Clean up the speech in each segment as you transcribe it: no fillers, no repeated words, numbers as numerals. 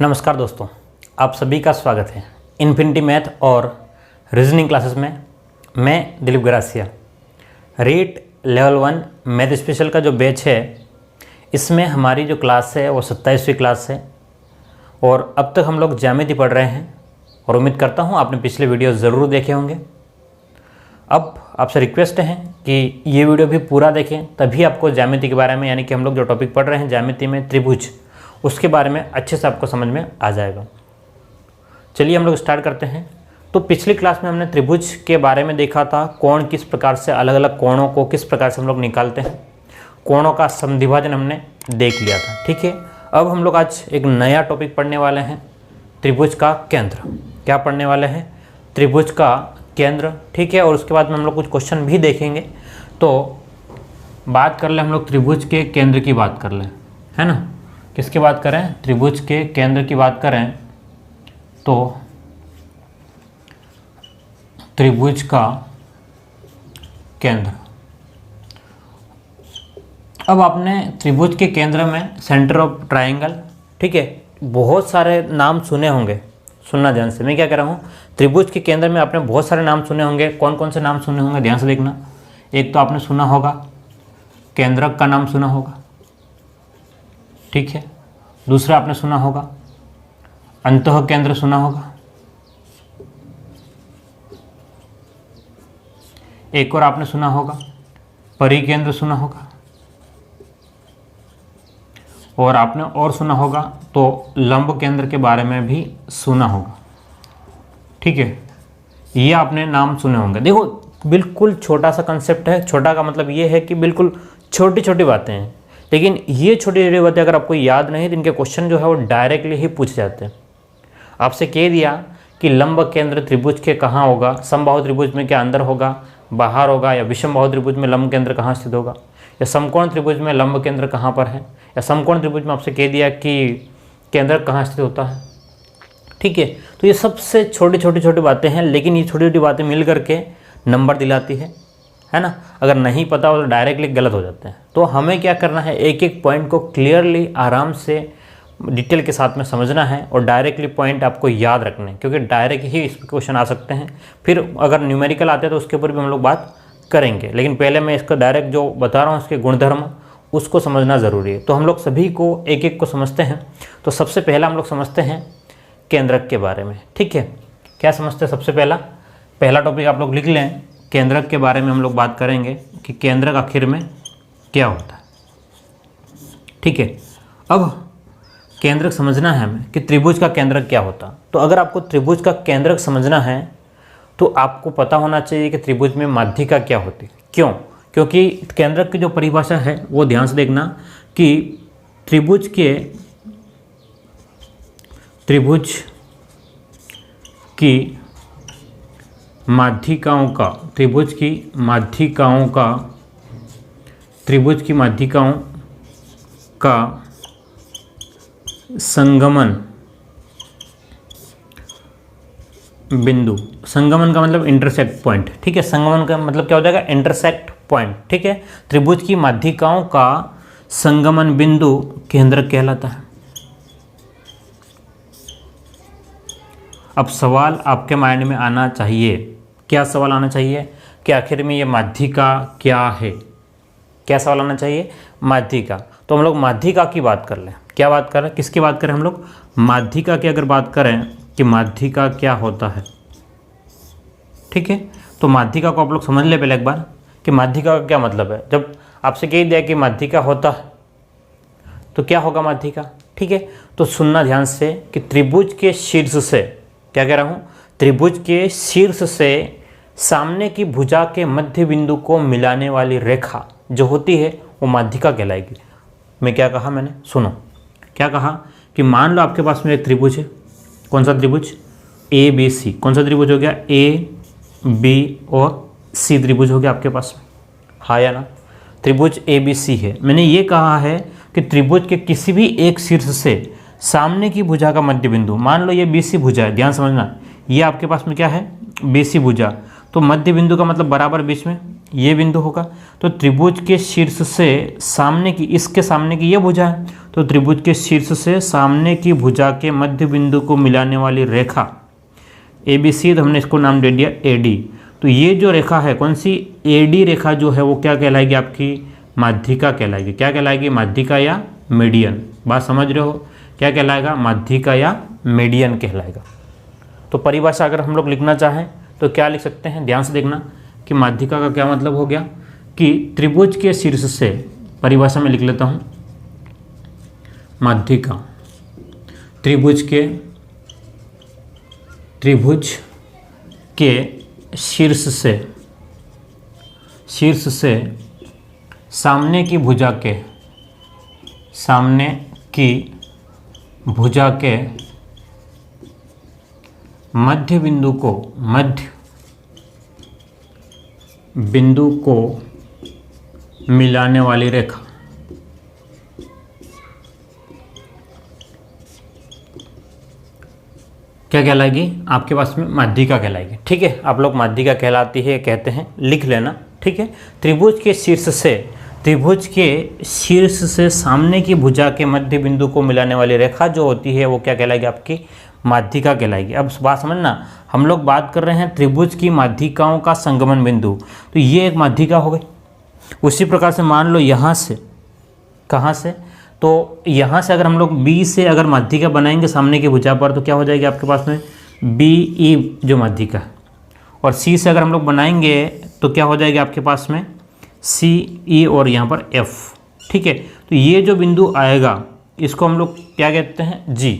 नमस्कार दोस्तों, आप सभी का स्वागत है इन्फिनिटी मैथ और रीजनिंग क्लासेस में। मैं Dilip Garasia. REET level 1 math special का जो बैच है, इसमें हमारी जो क्लास है वो 27वीं क्लास है और अब तक हम लोग ज्यामिति पढ़ रहे हैं और उम्मीद करता हूँ आपने पिछले वीडियो ज़रूर देखे होंगे। अब आपसे रिक्वेस्ट है कि ये वीडियो भी पूरा देखें, तभी आपको ज्यामिति के बारे में, यानी कि हम लोग जो टॉपिक पढ़ रहे हैं ज्यामिति में त्रिभुज, उसके बारे में अच्छे से आपको समझ में आ जाएगा। चलिए हम लोग स्टार्ट करते हैं। तो पिछली क्लास में हमने त्रिभुज के बारे में देखा था, कोण किस प्रकार से, अलग अलग कोणों को किस प्रकार से हम लोग निकालते हैं, कोणों का समद्विभाजन हमने देख लिया था। ठीक है, अब हम लोग आज एक नया टॉपिक पढ़ने वाले हैं, त्रिभुज का केंद्र। क्या पढ़ने वाले हैं? त्रिभुज का केंद्र। ठीक है, और उसके बाद में हम लोग कुछ क्वेश्चन भी देखेंगे। तो बात कर लें हम लोग त्रिभुज के केंद्र की बात कर लें, है ना। किसकी बात करें? त्रिभुज के केंद्र की बात करें तो त्रिभुज का केंद्र। अब आपने त्रिभुज के केंद्र में सेंटर ऑफ ट्रायंगल, ठीक है, बहुत सारे नाम सुने होंगे। सुनना ध्यान से, मैं क्या कह रहा हूँ, त्रिभुज के केंद्र में आपने बहुत सारे नाम सुने होंगे। कौन कौन से नाम सुने होंगे ध्यान से देखना। एक तो आपने सुना होगा केंद्रक का नाम सुना होगा, ठीक है। दूसरा आपने सुना होगा अंतः केंद्र सुना होगा। एक और आपने सुना होगा परिकेंद्र सुना होगा। और आपने और सुना होगा तो लंब केंद्र के बारे में भी सुना होगा, ठीक है। ये आपने नाम सुने होंगे। देखो बिल्कुल छोटा सा कंसेप्ट है। छोटा का मतलब ये है कि बिल्कुल छोटी छोटी बातें हैं, लेकिन ये छोटी छोटी बातें अगर आपको याद नहीं तो इनके क्वेश्चन जो है वो डायरेक्टली ही पूछ जाते हैं। आपसे कह दिया कि लंब केंद्र त्रिभुज के कहाँ होगा, समबाहु त्रिभुज में क्या अंदर होगा, बाहर होगा, या विषमबाहु त्रिभुज में लंब केंद्र कहाँ स्थित होगा, या समकोण त्रिभुज में लंब केंद्र कहाँ पर है, या समकोण त्रिभुज में आपसे कह दिया कि केंद्र कहाँ स्थित होता है, ठीक है। तो ये सबसे छोटी छोटी बातें हैं, लेकिन ये छोटी छोटी बातें मिल करके नंबर दिलाती है ना। अगर नहीं पता हो तो डायरेक्टली गलत हो जाते हैं। तो हमें क्या करना है, एक एक पॉइंट को क्लियरली आराम से डिटेल के साथ में समझना है और डायरेक्टली पॉइंट आपको याद रखने हैं, क्योंकि डायरेक्ट ही इस पर क्वेश्चन आ सकते हैं। फिर अगर न्यूमेरिकल आते हैं तो उसके ऊपर भी हम लोग बात करेंगे, लेकिन पहले मैं इसको डायरेक्ट जो बता रहा हूँ उसके गुणधर्म, उसको समझना ज़रूरी है। तो हम लोग सभी को एक एक को समझते हैं। तो सबसे पहला हम लोग समझते हैं केंद्रक के बारे में, ठीक है। क्या समझते हैं? सबसे पहला टॉपिक आप लोग लिख लें, केंद्रक के बारे में हम लोग बात करेंगे कि केंद्रक आखिर में क्या होता है, ठीक है। अब केंद्रक समझना है हमें कि त्रिभुज का केंद्रक क्या होता। तो अगर आपको त्रिभुज का केंद्रक समझना है तो आपको पता होना चाहिए कि त्रिभुज में माध्यिका क्या होती है। क्यों? क्योंकि केंद्रक की जो परिभाषा है वो ध्यान से देखना कि त्रिभुज की माध्यिकाओं का संगमन बिंदु, संगमन का मतलब इंटरसेक्ट पॉइंट, ठीक है। संगमन का मतलब क्या हो जाएगा? इंटरसेक्ट पॉइंट, ठीक है। त्रिभुज की माध्यिकाओं का संगमन बिंदु केंद्रक कहलाता है। अब सवाल आपके माइंड में आना चाहिए, क्या सवाल आना चाहिए कि आखिर में ये माध्यिका क्या है? क्या सवाल आना चाहिए? माध्यिका। तो हम लोग माध्यिका की बात कर लें। क्या बात करें? किसकी बात करें हम लोग? माध्यिका की अगर बात करें कि माध्यिका क्या होता है, ठीक है। तो माध्यिका को आप लोग समझ ले पहले एक बार कि माध्यिका का क्या मतलब है। जब आपसे कह दिया कि माध्यिका होता है तो क्या होगा माध्यिका, ठीक है। तो सुनना ध्यान से कि त्रिभुज के शीर्ष से, क्या कह रहा हूँ, त्रिभुज के शीर्ष से सामने की भुजा के मध्य बिंदु को मिलाने वाली रेखा जो होती है वो माध्यिका कहलाएगी। मैं क्या कहा मैंने? सुनो, क्या कहा कि मान लो आपके पास में एक त्रिभुज है। कौन सा त्रिभुज? A B C. कौन सा त्रिभुज हो गया? ए बी और सी त्रिभुज हो गया आपके पास में, हाँ या ना। त्रिभुज ए बी सी है। मैंने ये कहा है कि त्रिभुज के किसी भी एक शीर्ष से सामने की भुजा का मध्य बिंदु, मान लो ये बी सी भुजा है, ध्यान समझना, ये आपके पास में क्या है? बी सी भुजा। तो मध्य बिंदु का मतलब बराबर बीच में, ये बिंदु होगा। तो त्रिभुज के शीर्ष से सामने की, इसके सामने की ये भुजा है, तो त्रिभुज के शीर्ष से सामने की भुजा के मध्य बिंदु को मिलाने वाली रेखा ABC, तो हमने इसको नाम दे दिया AD। तो ये जो रेखा है कौन सी, AD रेखा जो है वो क्या कहलाएगी, आपकी माध्यिका कहलाएगी। क्या कहलाएगी, माध्यिका या मीडियन। बात समझ रहे हो, क्या कहलाएगा, माध्यिका या मीडियन कहलाएगा। तो परिभाषा अगर हम लोग लिखना चाहें तो क्या लिख सकते हैं, ध्यान से देखना कि माध्यिका का क्या मतलब हो गया कि त्रिभुज के शीर्ष से, परिभाषा में लिख लेता हूँ, माध्यिका त्रिभुज के शीर्ष से सामने की भुजा के मध्य बिंदु को मिलाने वाली रेखा। क्या कहलाएगी, आपके पास में माध्यिका कहलाएगी। ठीक है, आप लोग माध्यिका कहलाती है कहते हैं, लिख लेना। ठीक है, त्रिभुज के शीर्ष से सामने की भुजा के मध्य बिंदु को मिलाने वाली रेखा जो होती है वो क्या कहलाएगी, आपकी माध्यिका कहलाएगी। अब बात समझना, हम लोग बात कर रहे हैं त्रिभुज की माध्यिकाओं का संगमन बिंदु, तो ये एक माध्यिका हो गई। उसी प्रकार से मान लो यहाँ से, कहाँ से, तो यहाँ से अगर हम लोग B से अगर माध्यिका बनाएंगे सामने की भुजा पर, तो क्या हो जाएगी आपके पास में BE जो माध्यिका, और C से अगर हम लोग बनाएंगे तो क्या हो जाएगी आपके पास में CE और यहाँ पर F। ठीक है, तो ये जो बिंदु आएगा इसको हम लोग क्या कहते हैं, G।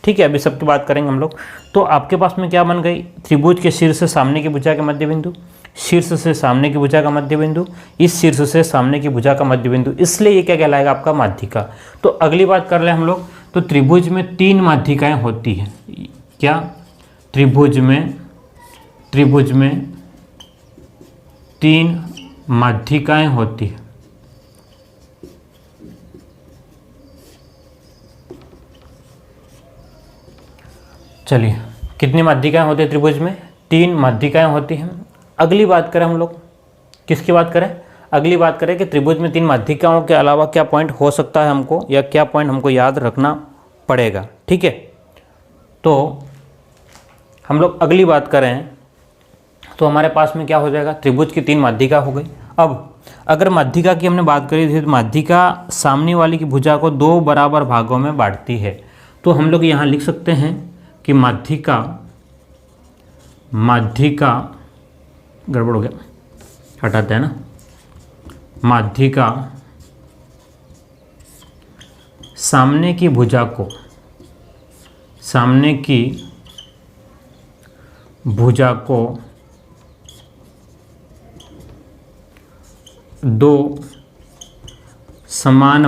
ठीक है, अभी सबकी बात करेंगे हम लोग। तो आपके पास में क्या बन गई, त्रिभुज के शीर्ष से सामने की भुजा के मध्य बिंदु, शीर्ष से सामने की भुजा का मध्य बिंदु, इस शीर्ष से सामने की भुजा का मध्य बिंदु, इसलिए ये क्या कहलाएगा, आपका माध्यिका। तो अगली बात कर ले हम लोग, तो त्रिभुज में 3 माध्यिकाएं होती हैं। क्या, त्रिभुज में 3 माध्यिकाएं होती है। चलिए, कितनी माध्यिकाएं होती है त्रिभुज में, 3 माध्यिकाएं होती हैं। अगली बात करें हम लोग, किसकी बात करें, अगली बात करें कि त्रिभुज में 3 माध्यिकाओं के अलावा क्या पॉइंट हो सकता है हमको, या क्या पॉइंट हमको याद रखना पड़ेगा। ठीक है, तो हम लोग अगली बात करें तो हमारे पास में क्या हो जाएगा, त्रिभुज की 3 माध्यिका हो गई। अब अगर माध्यिका की हमने बात करी थी, तो माध्यिका सामने वाली की भुजा को 2 बराबर भागों में बांटती है। तो हम लोग यहाँ लिख सकते हैं कि माध्यिका गड़बड़ हो गया, हटाते हैं ना, माध्यिका सामने की भुजा को 2 समान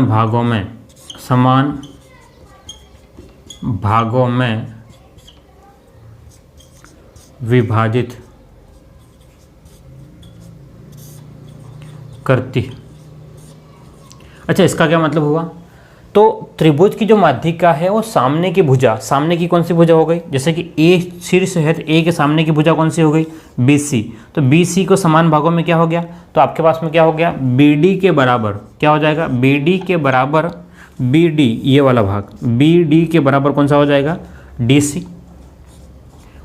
भागों में विभाजित करती। अच्छा, इसका क्या मतलब हुआ, तो त्रिभुज की जो माध्यिका है वो सामने की भुजा, सामने की कौन सी भुजा हो गई, जैसे कि A शीर्ष है तो A के सामने की भुजा कौन सी हो गई, BC। तो BC को समान भागों में क्या हो गया, तो आपके पास में क्या हो गया, BD के बराबर क्या हो जाएगा, BD के बराबर BD, ये वाला भाग BD के बराबर कौन सा हो जाएगा, DC।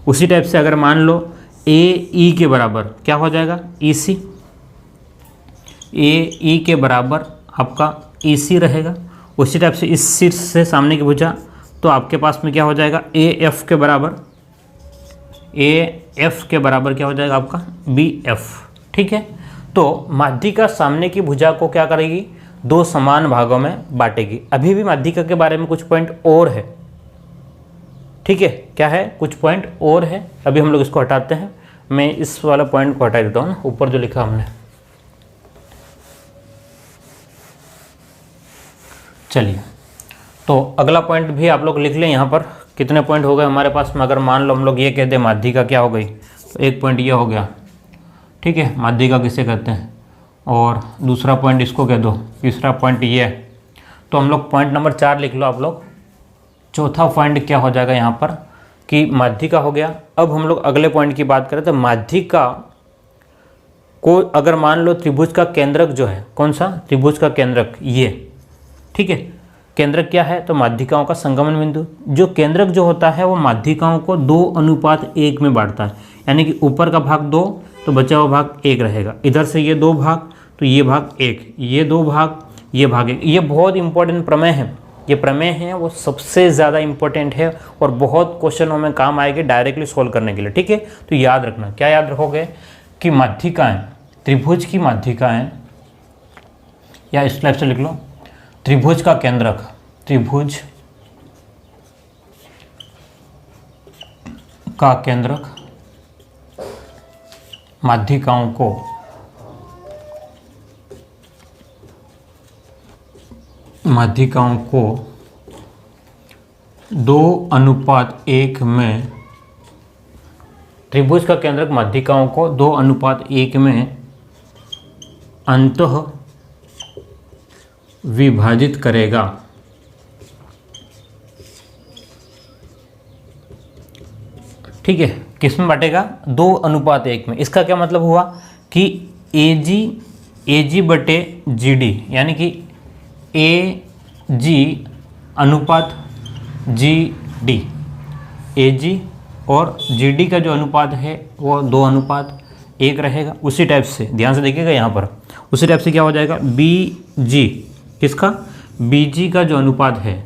उसी टाइप से अगर मान लो AE के बराबर क्या हो जाएगा, EC। AE के बराबर आपका EC रहेगा। उसी टाइप से इस शीर्ष से सामने की भुजा, तो आपके पास में क्या हो जाएगा, AF के बराबर क्या हो जाएगा आपका BF। ठीक है, तो माध्यिका सामने की भुजा को क्या करेगी, 2 समान भागों में बांटेगी। अभी भी माध्यिका के बारे में कुछ पॉइंट और है। ठीक है, क्या है, कुछ पॉइंट और है। अभी हम लोग इसको हटाते हैं, मैं इस वाला पॉइंट को हटा देता हूँ ना, ऊपर जो लिखा हमने। चलिए, तो अगला पॉइंट भी आप लोग लिख लें। यहाँ पर कितने पॉइंट हो गए हमारे पास में, अगर मान लो हम लोग ये कह दें माध्यिका क्या हो गई, तो 1 पॉइंट ये हो गया। ठीक है, माध्यिका किसे कहते हैं, और दूसरा पॉइंट इसको कह दो, तीसरा पॉइंट ये है। तो हम लोग पॉइंट नंबर 4 लिख लो आप लोग। चौथा पॉइंट क्या हो जाएगा यहाँ पर कि माध्यिका हो गया। अब हम लोग अगले पॉइंट की बात करें तो माध्यिका अगर मान लो त्रिभुज का केंद्रक जो है, कौन सा त्रिभुज का केंद्रक, ये, ठीक है, केंद्रक क्या है तो माध्यिकाओं का संगमन बिंदु। जो केंद्रक जो होता है वो माध्यिकाओं को 2:1 में बांटता है, यानी कि ऊपर का भाग 2 तो बचा हुआ भाग 1 रहेगा, इधर से ये 2 भाग तो ये भाग 1, ये 2 भाग, ये भाग 1। ये बहुत इंपॉर्टेंट प्रमेय है, ये प्रमेय है वो सबसे ज़्यादा इंपॉर्टेंट है और बहुत क्वेश्चनों में काम आएगी डायरेक्टली सोल्व करने के लिए, ठीक है। तो याद रखना, क्या याद रखोगे कि माध्यिकाएं, त्रिभुज की माध्यिकाएं, या इस टाइप से लिख लो, त्रिभुज का केंद्रक, त्रिभुज का केंद्रक माध्यिकाओं को माध्यिकाओं को 2:1 में, त्रिभुज का केंद्रक माध्यिकाओं को 2:1 में अंतः विभाजित करेगा। ठीक है, किस में बांटेगा 2:1 में। इसका क्या मतलब हुआ कि AG बटे GD, यानी कि AG अनुपात GD, AG और GD का जो अनुपात है वो 2:1 रहेगा। उसी टाइप से ध्यान से देखिएगा यहाँ पर, उसी टाइप से क्या हो जाएगा BG, किसका BG का जो अनुपात है,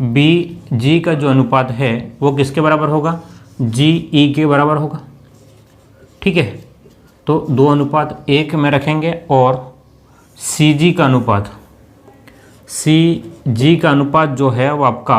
BG का जो अनुपात है वो किसके बराबर होगा, GE के बराबर होगा। ठीक है, तो 2:1 में रखेंगे और CG का अनुपात, CG का अनुपात जो है वो आपका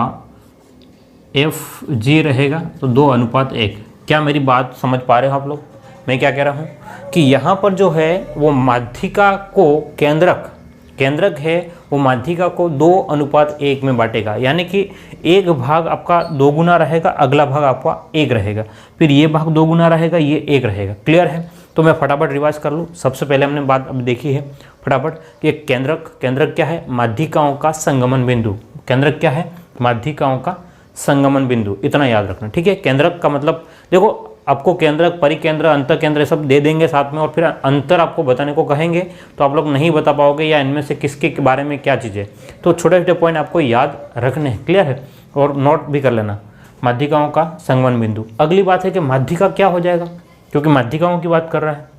FG रहेगा, तो 2:1। क्या मेरी बात समझ पा रहे हो आप लोग, मैं क्या कह रहा हूँ कि यहाँ पर जो है वो माध्यिका को केंद्रक है वो माध्यिका को 2:1 में बांटेगा, यानी कि एक भाग आपका 2 गुना रहेगा, अगला भाग आपका 1 रहेगा, फिर ये भाग 2 गुना रहेगा, ये 1 रहेगा। क्लियर है? तो मैं फटाफट रिवाइज कर लूँ। सबसे पहले हमने बात अब देखी है फटाफट कि केंद्रक क्या है, माध्यिकाओं का संगमन बिंदु। केंद्रक क्या है, माध्यिकाओं का संगमन बिंदु, इतना याद रखना। ठीक है, केंद्रक का मतलब देखो आपको केंद्रक, परिकेंद्र, अंतर केंद्र सब दे देंगे साथ में, और फिर अंतर आपको बताने को कहेंगे तो आप लोग नहीं बता पाओगे या इनमें से किसके बारे में क्या चीज़ें। तो छोटे छोटे पॉइंट आपको याद रखने हैं। क्लियर है? और नोट भी कर लेना, माध्यिकाओं का संगमन बिंदु। अगली बात है कि माध्यिका क्या हो जाएगा, क्योंकि माध्यिकाओं की बात कर रहा है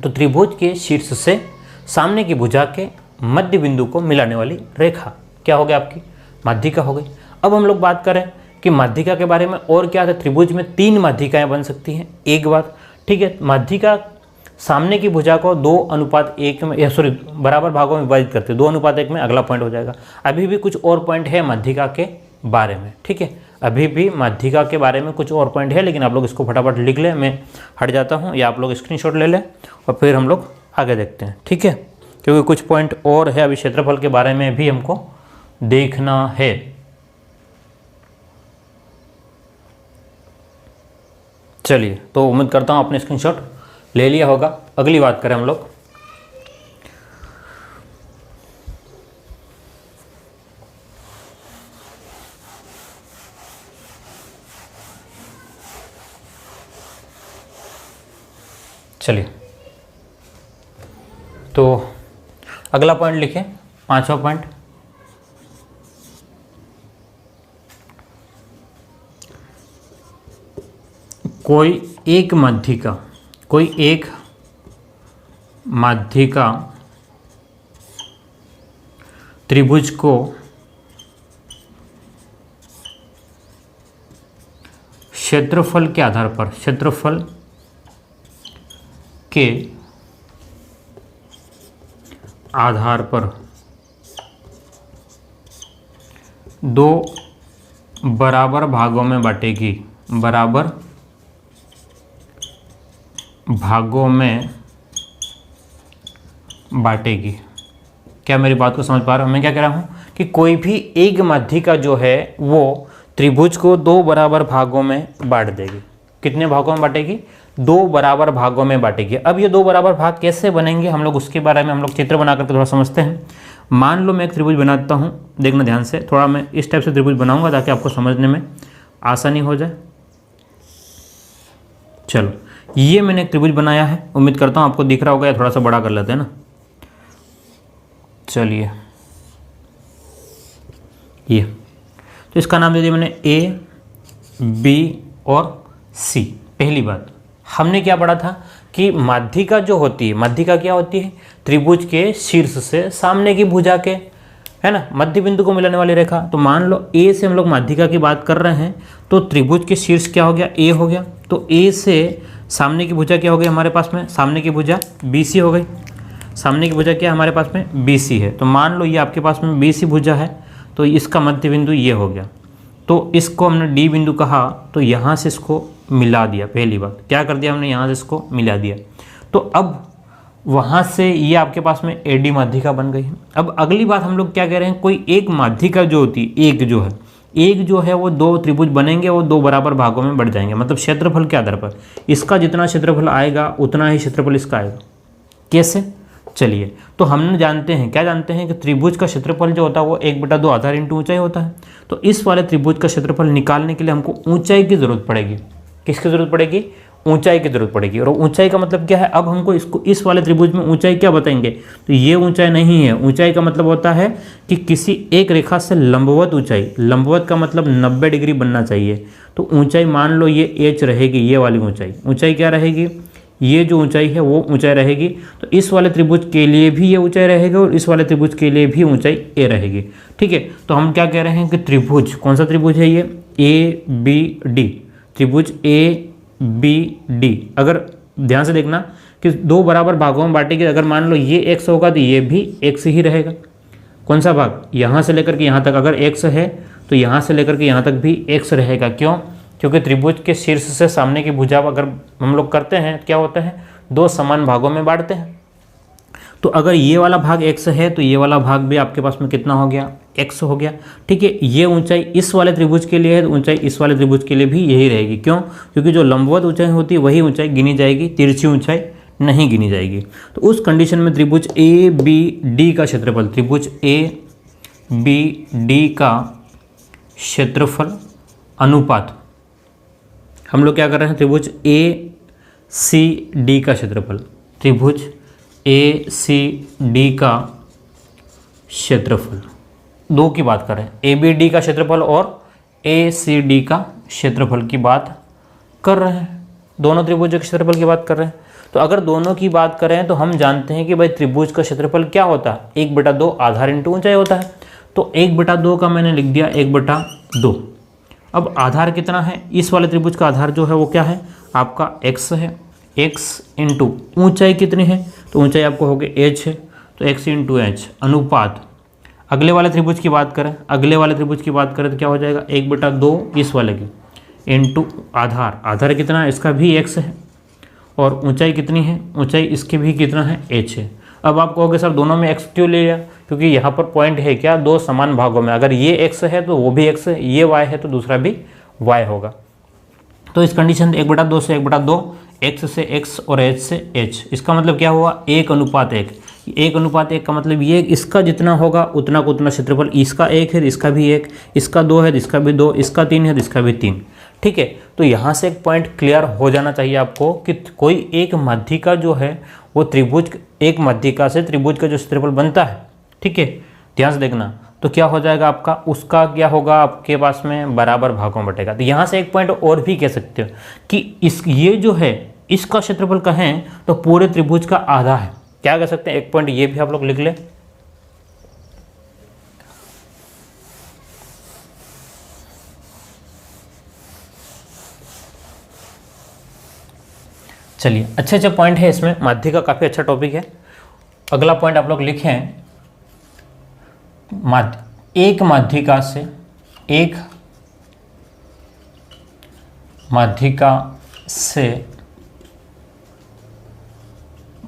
तो त्रिभुज के शीर्ष से सामने की भुजा के मध्य बिंदु को मिलाने वाली रेखा क्या हो गई, आपकी माध्यिका हो गई। अब हम लोग बात करें कि माध्यिका के बारे में और क्या है। त्रिभुज में 3 माध्यिकाएं बन सकती हैं एक बार। ठीक है, माध्यिका सामने की भुजा को 2:1 में, बराबर भागों में विभाजित करते हैं, 2:1 में अगला पॉइंट हो जाएगा। अभी भी कुछ और पॉइंट है माध्यिका के बारे में। ठीक है, अभी भी माध्यिका के बारे में कुछ और पॉइंट है, लेकिन आप लोग इसको फटाफट लिख लें, मैं हट जाता हूँ, या आप लोग स्क्रीनशॉट ले लें और फिर हम लोग आगे देखते हैं। ठीक है, क्योंकि कुछ पॉइंट और है अभी क्षेत्रफल के बारे में भी हमको देखना है। चलिए, तो उम्मीद करता हूँ आपने स्क्रीनशॉट ले लिया होगा। अगली बात करें हम लोग, चलिए तो अगला पॉइंट लिखें, 5वां पॉइंट। कोई एक माध्यिका त्रिभुज को क्षेत्रफल के आधार पर, क्षेत्रफल के आधार पर 2 बराबर भागों में बांटेगी, बराबर भागों में बांटेगी। क्या मेरी बात को समझ पा रहे हो? मैं क्या कह रहा हूँ कि कोई भी एक माध्यिका जो है वो त्रिभुज को 2 बराबर भागों में बांट देगी। कितने भागों में बांटेगी? 2 बराबर भागों में बांटेगी। अब ये 2 बराबर भाग कैसे बनेंगे, हम लोग उसके बारे में हम लोग चित्र बना करके थोड़ा समझते हैं। मान लो मैं एक त्रिभुज बनाता हूँ, देखना ध्यान से, थोड़ा मैं इस टाइप से त्रिभुज बनाऊंगा ताकि आपको समझने में आसानी हो जाए। चलो, ये मैंने एक त्रिभुज बनाया है, उम्मीद करता हूँ आपको दिख रहा होगा, या थोड़ा सा बड़ा कर लेते हैं ना। चलिए ये, तो इसका नाम दे दिया मैंने ए, बी और सी। पहली बात हमने क्या पढ़ा था कि माध्यिका जो होती है, माध्यिका क्या होती है? त्रिभुज के शीर्ष से सामने की भुजा के, है ना, मध्य बिंदु को मिलाने वाली रेखा। तो मान लो ए से हम लोग माध्यिका की बात कर रहे हैं, तो त्रिभुज के शीर्ष क्या हो गया? ए हो गया। तो ए से सामने की भुजा क्या हो गई हमारे पास में? सामने की भुजा बी सी हो गई। सामने की भुजा क्या हमारे पास में? बी सी है। तो मान लो ये आपके पास में बी सी भुजा है, तो इसका मध्य बिंदु ये हो गया। तो इसको हमने डी बिंदु कहा, तो यहाँ से इसको मिला दिया। पहली बात क्या कर दिया हमने? यहाँ से इसको मिला दिया। तो अब वहाँ से ये आपके पास में ए डी माध्यिका बन गई है। अब अगली बात हम लोग क्या कह रहे हैं? कोई एक माध्यिका जो होती है, एक जो है वो दो त्रिभुज बनेंगे, वो दो बराबर भागों में बढ़ जाएंगे, मतलब क्षेत्रफल के आधार पर। इसका जितना क्षेत्रफल आएगा उतना ही क्षेत्रफल इसका आएगा। कैसे? चलिए, तो हम जानते हैं, क्या जानते हैं कि त्रिभुज का क्षेत्रफल जो होता है वो 1/2 आधार इंटू ऊंचाई होता है। तो इस वाले त्रिभुज का क्षेत्रफल निकालने के लिए हमको ऊंचाई की जरूरत पड़ेगी। किसकी जरूरत पड़ेगी? ऊंचाई की जरूरत पड़ेगी। और ऊंचाई का मतलब क्या है? अब हमको इसको इस वाले त्रिभुज में ऊंचाई क्या बताएंगे? तो ये ऊंचाई नहीं है। ऊंचाई का मतलब होता है कि किसी एक रेखा से लंबवत ऊंचाई। लंबवत का मतलब 90 डिग्री बनना चाहिए। तो ऊंचाई मान लो ये एच रहेगी, ये वाली ऊंचाई। ऊंचाई क्या रहेगी? ये जो ऊंचाई है वो ऊंचाई रहेगी। तो इस वाले त्रिभुज के लिए भी ये ऊंचाई रहेगी और इस वाले त्रिभुज के लिए भी ऊंचाई ए रहेगी। ठीक है, तो हम क्या कह रहे हैं कि त्रिभुज, कौन सा त्रिभुज है ये? A B D. त्रिभुज ए बी डी, अगर ध्यान से देखना कि दो बराबर भागों में बांटेंगे। अगर मान लो ये एक्स होगा तो ये भी एक्स ही रहेगा। कौन सा भाग? यहाँ से लेकर के यहाँ तक। अगर एक्स है तो यहाँ से लेकर के यहाँ तक भी एक्स रहेगा। क्यों? क्योंकि त्रिभुज के शीर्ष से सामने की भुजा अगर हम लोग करते हैं क्या होता है? दो समान भागों में बांटते हैं। तो अगर ये वाला भाग x है तो ये वाला भाग भी आपके पास में कितना हो गया? x हो गया। ठीक है, ये ऊंचाई इस वाले त्रिभुज के लिए है तो ऊंचाई इस वाले त्रिभुज के लिए भी यही रहेगी। क्यों? क्योंकि जो लंबवत ऊंचाई होती है वही ऊंचाई गिनी जाएगी, तिरछी ऊंचाई नहीं गिनी जाएगी। तो उस कंडीशन में त्रिभुज ए बी डी का क्षेत्रफल, त्रिभुज ए बी डी का क्षेत्रफल अनुपात, हम लोग क्या कर रहे हैं? त्रिभुज ए सी डी का क्षेत्रफल, त्रिभुज ए सी डी का क्षेत्रफल, दो की बात करें, ए बी डी का क्षेत्रफल और ए सी डी का क्षेत्रफल की बात कर रहे हैं। दोनों त्रिभुजों के क्षेत्रफल की बात कर रहे हैं। तो अगर दोनों की बात करें तो हम जानते हैं कि भाई त्रिभुज का क्षेत्रफल क्या होता है? 1/2 आधार इंटू ऊंचाई होता है। तो 1/2 का मैंने लिख दिया 1/2। अब आधार कितना है? इस वाले त्रिभुज का आधार जो है वो क्या है? आपका x है। x इंटू ऊंचाई कितनी है? तो ऊंचाई आपको हो गई h है, तो x इंटू एच अनुपात। अगले वाले त्रिभुज की बात करें, अगले वाले त्रिभुज की बात करें तो क्या हो जाएगा? 1/2 इस वाले की इंटू आधार। आधार कितना है? इसका भी x है। और ऊंचाई कितनी है? ऊंचाई इसकी भी कितना है? h है। अब आप कहोगे सर दोनों में x क्यों ले लिया? क्योंकि यहाँ पर पॉइंट है क्या? दो समान भागों में। अगर ये x है तो वो भी x है, ये y है तो दूसरा भी y होगा। तो इस कंडीशन 1/2 से 1/2, x से x और h से h, इसका मतलब क्या हुआ? 1:1। 1:1 का मतलब ये इसका जितना होगा उतना को उतना क्षेत्रफल। इसका 1 है, इसका भी 1, इसका 2 है, इसका भी 2, इसका 3 है, इसका भी 3। ठीक है, तो यहाँ से एक पॉइंट क्लियर हो जाना चाहिए आपको कि कोई एक माध्यिका जो है वो त्रिभुज, एक माध्यिका से त्रिभुज का जो क्षेत्रफल बनता है, ठीक है, ध्यान से देखना, तो क्या हो जाएगा आपका? उसका क्या होगा? आपके पास में बराबर भागों में बटेगा। तो यहाँ से एक पॉइंट और भी कह सकते हो कि ये जो है इसका क्षेत्रफल कहें तो पूरे त्रिभुज का आधा है। क्या कह सकते हैं? एक पॉइंट ये भी आप लोग लिख ले। चलिए, अच्छे अच्छे पॉइंट है इसमें, माध्यिका काफी अच्छा टॉपिक है। अगला पॉइंट आप लोग लिखें, एक माध्यिका से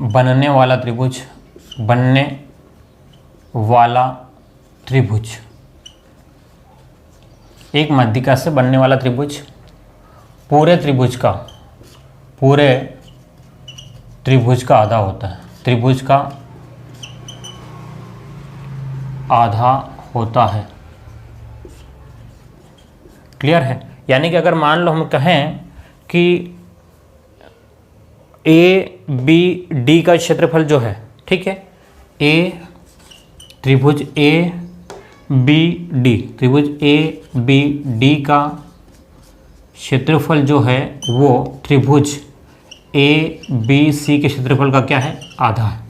बनने वाला त्रिभुज, एक माध्यिका से बनने वाला त्रिभुज पूरे त्रिभुज का आधा होता है। त्रिभुज का आधा होता है। क्लियर है? यानी कि अगर मान लो हम कहें कि ए बी डी का क्षेत्रफल जो है, ठीक है, त्रिभुज ए बी डी, त्रिभुज ए बी डी का क्षेत्रफल जो है वो त्रिभुज ए बी सी के क्षेत्रफल का क्या है, आधा है।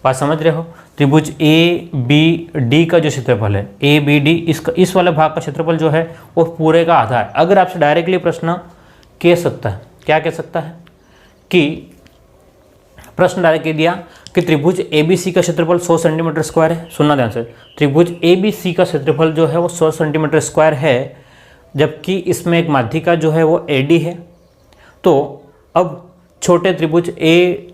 बात समझ रहे हो? त्रिभुज ए बी डी का जो क्षेत्रफल है, ए बी डी, इसका इस वाले भाग का क्षेत्रफल जो है वो पूरे का आधा है। अगर आपसे डायरेक्टली प्रश्न कह सकता है, क्या कह सकता है कि प्रश्न डायरेक्ट कह दिया कि त्रिभुज ए बी सी का क्षेत्रफल 100 सेंटीमीटर स्क्वायर है। सुनना ध्यान से, त्रिभुज ए बी सी का क्षेत्रफल जो है वो 100 सेंटीमीटर स्क्वायर है, जबकि इसमें एक माध्यिका जो है वो ए डी है। तो अब छोटे त्रिभुज ए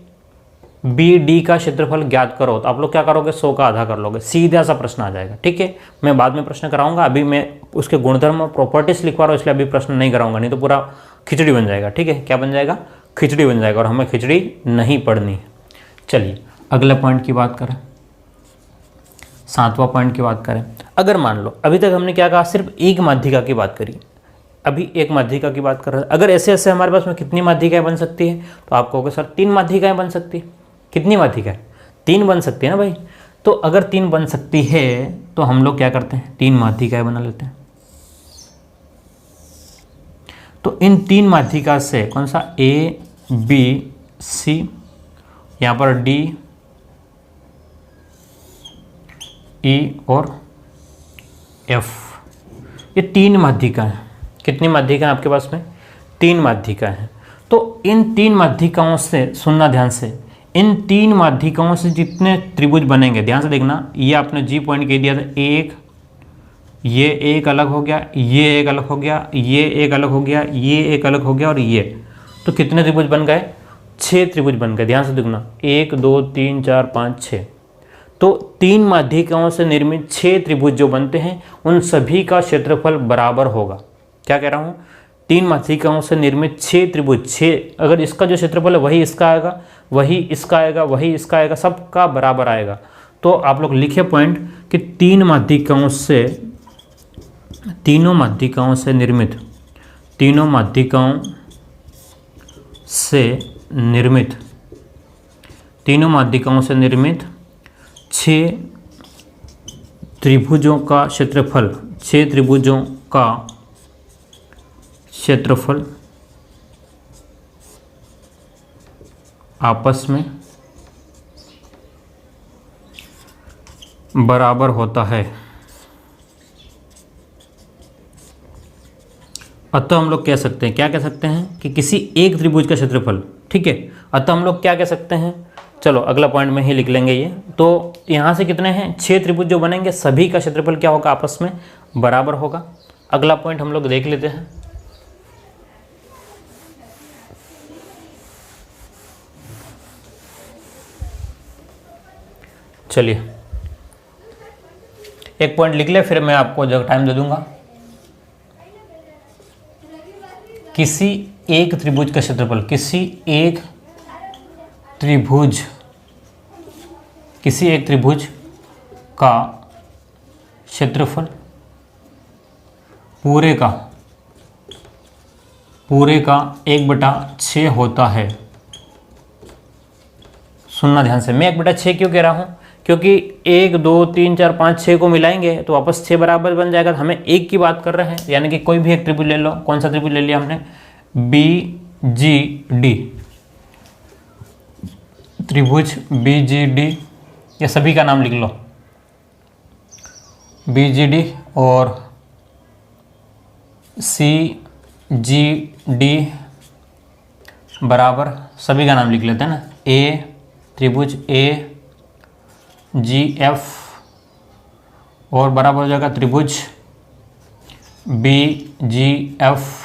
बी डी का क्षेत्रफल ज्ञात करो, तो आप लोग क्या करोगे, 100 का आधा कर लोगे। सीधा सा प्रश्न आ जाएगा, ठीक है। मैं बाद में प्रश्न कराऊंगा, अभी मैं उसके गुणधर्म प्रॉपर्टीज लिखवा रहा हूँ, इसलिए अभी प्रश्न नहीं कराऊंगा, नहीं तो पूरा खिचड़ी बन जाएगा, ठीक है। क्या बन जाएगा, खिचड़ी बन जाएगा, और हमें खिचड़ी नहीं पढ़नी है। चलिए अगले पॉइंट की बात करें, 7वां पॉइंट की बात करें। अगर मान लो अभी तक हमने क्या कहा, सिर्फ एक माध्यिका की बात करी, अभी एक माध्यिका की बात कर रहे हैं। अगर ऐसे ऐसे हमारे पास में कितनी माध्यिकाएं बन सकती है, तो आप कहोगे सर 3 माध्यिकाएं बन सकती है। कितनी माध्यिकाएं, 3 बन सकती है ना भाई। तो अगर 3 बन सकती है तो हम लोग क्या करते हैं, 3 माध्यिकाएं बना लेते हैं। तो इन 3 माध्यिका से कौन सा, ए बी सी, यहाँ पर डी ई और एफ, ये 3 माध्यिका हैं। कितनी माध्यिका है आपके पास में, 3 माध्यिका हैं। तो इन 3 माध्यिकाओं से, सुनना ध्यान से, इन 3 माध्यिकाओं से जितने त्रिभुज बनेंगे, ध्यान से देखना, ये आपने जी पॉइंट कह दिया था, एक, ये एक अलग हो गया, ये एक अलग हो गया, ये एक अलग हो गया, ये एक अलग हो गया, और ये, तो कितने त्रिभुज बन गए, 6 त्रिभुज बन गए। ध्यान से देखना, 1 2 3 4 5 6। तो 3 माध्यिकाओं से निर्मित 6 त्रिभुज जो बनते हैं, उन सभी का क्षेत्रफल बराबर होगा। क्या कह रहा हूँ, 3 माध्यिकाओं से निर्मित 6 त्रिभुज, 6, अगर इसका जो क्षेत्रफल है वही इसका आएगा, वही इसका आएगा, वही इसका आएगा, सबका बराबर आएगा। तो आप लोग लिखे पॉइंट कि 3 माध्यिकाओं से, तीनों माध्यिकाओं से निर्मित, तीनों माध्यिकाओं से निर्मित, तीनों माध्यिकाओं से निर्मित 6 त्रिभुजों का क्षेत्रफल, 6 त्रिभुजों का क्षेत्रफल आपस में बराबर होता है। अतः हम लोग कह सकते हैं, क्या कह सकते हैं कि किसी एक त्रिभुज का क्षेत्रफल, ठीक है। अतः हम लोग क्या कह सकते हैं, चलो अगला पॉइंट में ही लिख लेंगे ये। तो यहाँ से कितने हैं, 6 त्रिभुज जो बनेंगे, सभी का क्षेत्रफल क्या होगा, आपस में बराबर होगा। अगला पॉइंट हम लोग देख लेते हैं। चलिए एक पॉइंट लिख ले, फिर मैं आपको जब टाइम दे दूंगा। किसी एक त्रिभुज का क्षेत्रफल, किसी एक त्रिभुज, किसी एक त्रिभुज का क्षेत्रफल पूरे का 1/6 होता है। सुनना ध्यान से, मैं 1/6 क्यों कह रहा हूँ, क्योंकि 1 2 3 4 5 6 को मिलाएंगे तो वापस 6 बराबर बन जाएगा। तो हमें एक की बात कर रहे हैं, यानी कि कोई भी एक त्रिभुज ले लो। कौन सा त्रिभुज ले लिया हमने, बी जी डी, त्रिभुज बी जी डी, ये सभी का नाम लिख लो, बी जी डी और सी जी डी बराबर, सभी का नाम लिख लेते हैं ना, ए, त्रिभुज ए जी एफ, और बराबर हो जाएगा त्रिभुज बी जी एफ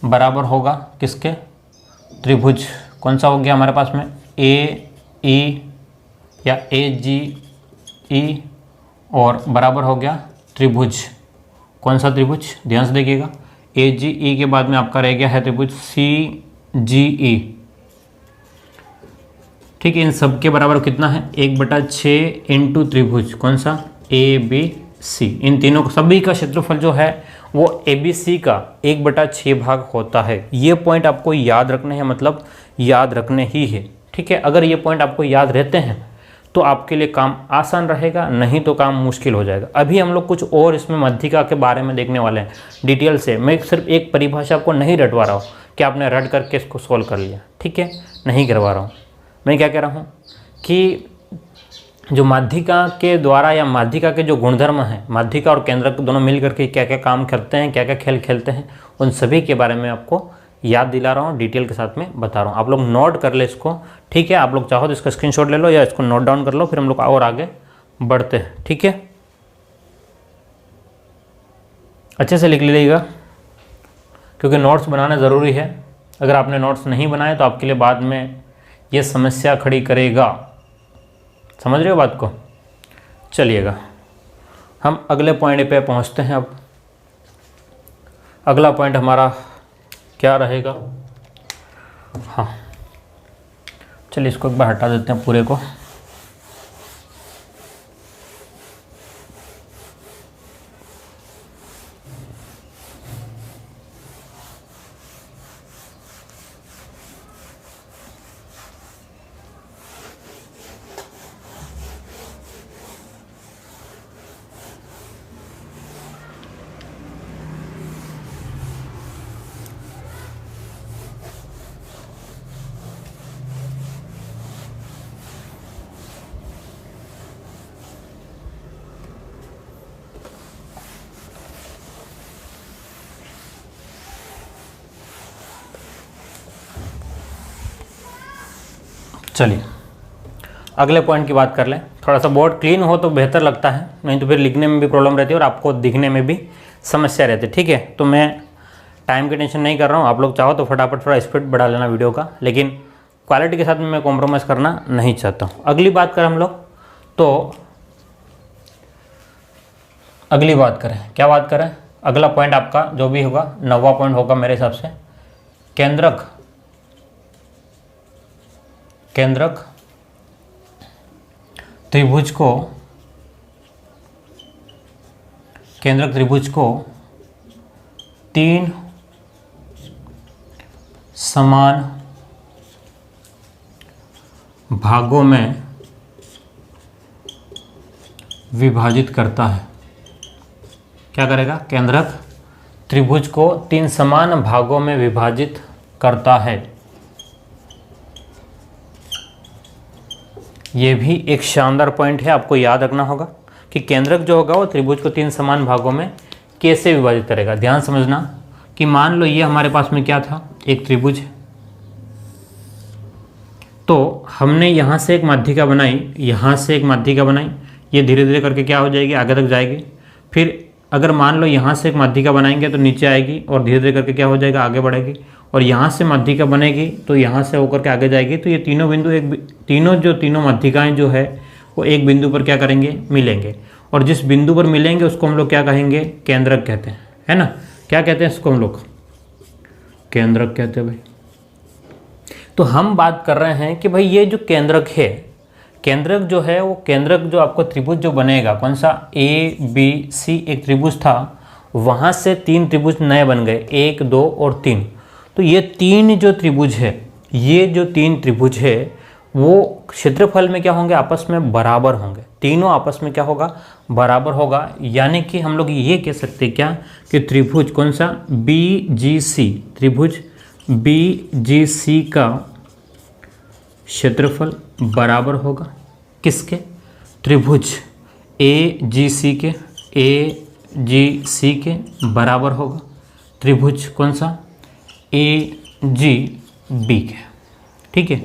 बराबर होगा किसके, त्रिभुज कौन सा हो गया हमारे पास में, ए ई या ए जी ई, और बराबर हो गया त्रिभुज, कौन सा त्रिभुज, ध्यान से देखिएगा, ए जी ई के बाद में आपका रह गया है त्रिभुज सी जी ई। ठीक है, इन सब के बराबर कितना है, 1/6 इंटू त्रिभुज कौन सा, ए बी सी, इन तीनों को सभी का क्षेत्रफल जो है वो ABC का 1/6 भाग होता है। ये पॉइंट आपको याद रखने हैं, मतलब याद रखने ही है, ठीक है। अगर ये पॉइंट आपको याद रहते हैं तो आपके लिए काम आसान रहेगा, नहीं तो काम मुश्किल हो जाएगा। अभी हम लोग कुछ और इसमें मध्यिका के बारे में देखने वाले हैं डिटेल से। मैं सिर्फ एक परिभाषा आपको नहीं रटवा रहा हूँ कि आपने रट करके इसको सॉल्व कर लिया, ठीक है, नहीं करवा रहा हूँ। मैं क्या कह रहा हूँ कि जो माध्यिका के द्वारा या माध्यिका के जो गुणधर्म हैं, माध्यिका और केंद्रक दोनों मिल करके क्या क्या काम करते हैं, क्या क्या खेल खेलते हैं, उन सभी के बारे में आपको याद दिला रहा हूँ, डिटेल के साथ में बता रहा हूँ। आप लोग नोट कर ले इसको, ठीक है। आप लोग चाहो तो इसका स्क्रीनशॉट ले लो या इसको नोट डाउन कर लो, फिर हम लोग और आगे बढ़ते हैं, ठीक है। अच्छे से लिख लीजिएगा क्योंकि नोट्स बनाना ज़रूरी है। अगर आपने नोट्स नहीं बनाए तो आपके लिए बाद में ये समस्या खड़ी करेगा। समझ रहे हो बात को? चलिएगा हम अगले पॉइंट पे पहुंचते हैं। अब अगला पॉइंट हमारा क्या रहेगा? हाँ, चलिए इसको एक बार हटा देते हैं पूरे को। चलिए अगले पॉइंट की बात कर लें। थोड़ा सा बोर्ड क्लीन हो तो बेहतर लगता है, नहीं तो फिर लिखने में भी प्रॉब्लम रहती है और आपको दिखने में भी समस्या रहती है, ठीक है। तो मैं टाइम की टेंशन नहीं कर रहा हूँ, आप लोग चाहो तो फटाफट थोड़ा स्पीड बढ़ा लेना वीडियो का, लेकिन क्वालिटी के साथ में मैं कॉम्प्रोमाइज़ करना नहीं चाहता हूँ। अगली बात करें हम लोग, तो अगली बात करें, क्या बात करें? अगला पॉइंट आपका जो भी होगा 9वां पॉइंट होगा मेरे हिसाब से। केंद्रक त्रिभुज को 3 समान भागों में विभाजित करता है। क्या करेगा? केंद्रक त्रिभुज को 3 समान भागों में विभाजित करता है। ये भी एक शानदार पॉइंट है, आपको याद रखना होगा कि केंद्रक जो होगा वो त्रिभुज को 3 समान भागों में कैसे विभाजित करेगा। ध्यान समझना कि मान लो ये हमारे पास में क्या था, एक त्रिभुज है, तो हमने यहाँ से एक माध्यिका बनाई, यहाँ से एक माध्यिका बनाई, ये धीरे धीरे करके क्या हो जाएगी, आगे तक जाएगी। फिर अगर मान लो यहाँ से एक माध्यिका बनाएंगे तो नीचे आएगी और धीरे धीरे करके क्या हो जाएगा, आगे बढ़ेगी। और यहाँ से माध्यिका बनेगी तो यहाँ से होकर के आगे जाएगी। तो ये तीनों बिंदु तीनों माध्यिकाएं जो है वो एक बिंदु पर क्या करेंगे, मिलेंगे। और जिस बिंदु पर मिलेंगे उसको हम लोग क्या कहेंगे, केंद्रक कहते हैं, है ना। क्या कहते हैं इसको हम लोग? केंद्रक कहते हैं भाई। तो हम बात कर रहे हैं कि भाई ये जो केंद्रक है, केंद्रक जो है वो केंद्रक जो आपको त्रिभुज जो बनेगा, कौन सा, ABC एक त्रिभुज था, वहाँ से 3 त्रिभुज नए बन गए, 1, 2 और 3। तो ये 3 जो त्रिभुज है, ये जो 3 त्रिभुज है वो क्षेत्रफल में क्या होंगे, आपस में बराबर होंगे। तीनों आपस में क्या होगा, बराबर होगा। यानी कि हम लोग ये कह सकते हैं क्या कि त्रिभुज कौन सा, BGC, त्रिभुज BGC का क्षेत्रफल बराबर होगा किसके, त्रिभुज AGC के बराबर होगा त्रिभुज कौन सा, AGB के, ठीक है।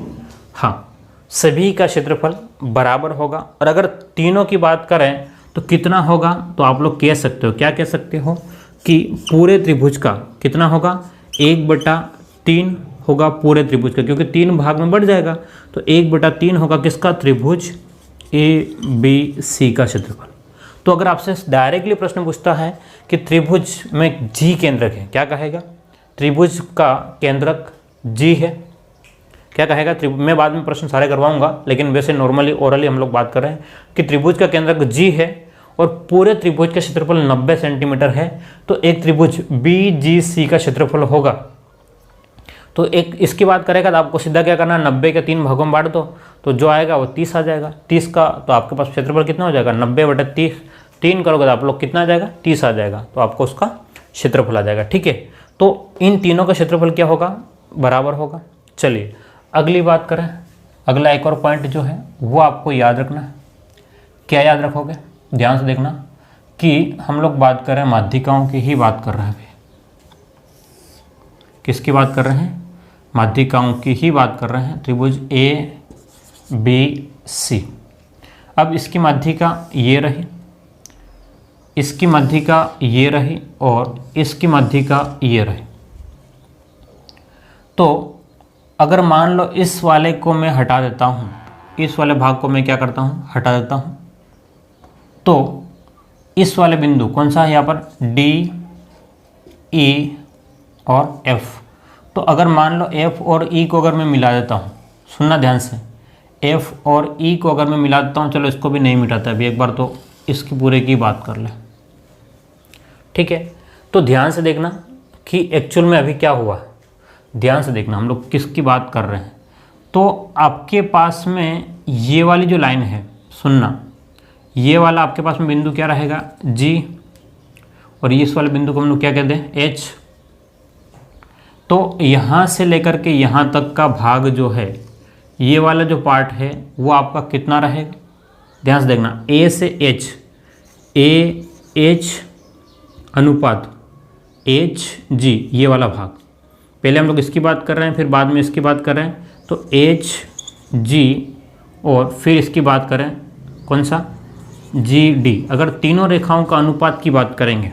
हाँ, सभी का क्षेत्रफल बराबर होगा। और अगर तीनों की बात करें तो कितना होगा, तो आप लोग कह सकते हो, क्या कह सकते हो कि पूरे त्रिभुज का कितना होगा, 1/3 होगा पूरे त्रिभुज का, क्योंकि 3 भाग में बढ़ जाएगा। तो 1/3 होगा किसका, त्रिभुज ABC का क्षेत्रफल। तो अगर आपसे डायरेक्टली प्रश्न पूछता है कि त्रिभुज में G केंद्रक है, क्या कहेगा, त्रिभुज का केंद्रक G है, क्या कहेगा। मैं बाद में प्रश्न सारे करवाऊंगा, लेकिन वैसे नॉर्मली ओरली हम लोग बात कर रहे हैं कि त्रिभुज का केंद्रक G है और पूरे त्रिभुज का क्षेत्रफल 90 सेंटीमीटर है, तो एक त्रिभुज BGC का क्षेत्रफल होगा, तो एक इसकी बात करेगा तो आपको सीधा क्या करना है, 90 के 3 भागों में बांट दो, तो जो आएगा वो 30 आ जाएगा। 30 का तो आपके पास क्षेत्रफल कितना हो जाएगा, 90/30, 3 करोगे तो आप लोग कितना आ जाएगा, 30 आ जाएगा, तो आपको उसका क्षेत्रफल आ जाएगा। ठीक है, तो इन तीनों का क्षेत्रफल क्या होगा, बराबर होगा। चलिए अगली बात करें, अगला एक और पॉइंट जो है वो आपको याद रखना है। क्या याद रखोगे, ध्यान से देखना कि हम लोग बात कर रहे हैं माध्यिकाओं की ही बात कर रहे हैं। किसकी बात कर रहे हैं, माध्यिकाओं की ही बात कर रहे हैं, त्रिभुज ABC। अब इसकी माध्यिका ये रही, इसकी माध्यिका ये रही और इसकी माध्यिका ये रही। तो अगर मान लो इस वाले को मैं हटा देता हूँ, इस वाले भाग को मैं क्या करता हूँ, हटा देता हूँ, तो इस वाले बिंदु कौन सा है यहाँ पर, D, E और F। तो अगर मान लो F और E को अगर मैं मिला देता हूँ, सुनना ध्यान से, F और E को अगर मैं मिला देता हूँ, चलो इसको भी नहीं मिटाता अभी, एक बार तो इसकी पूरे की बात कर ले। ठीक है, तो ध्यान से देखना कि एक्चुअल में अभी क्या हुआ, ध्यान से देखना हम लोग किसकी बात कर रहे हैं। तो आपके पास में ये वाली जो लाइन है, सुनना, ये वाला आपके पास में बिंदु क्या रहेगा, G, और इस वाले बिंदु को हम लोग क्या कहते हैं, H। तो यहाँ से लेकर के यहाँ तक का भाग जो है, ये वाला जो पार्ट है वो आपका कितना रहेगा, ध्यान से देखना, A से H, AH अनुपात HG, ये वाला भाग, पहले हम लोग इसकी बात कर रहे हैं, फिर बाद में इसकी बात कर रहे हैं, तो HG और फिर इसकी बात करें कौन सा, GD। अगर तीनों रेखाओं का अनुपात की बात करेंगे,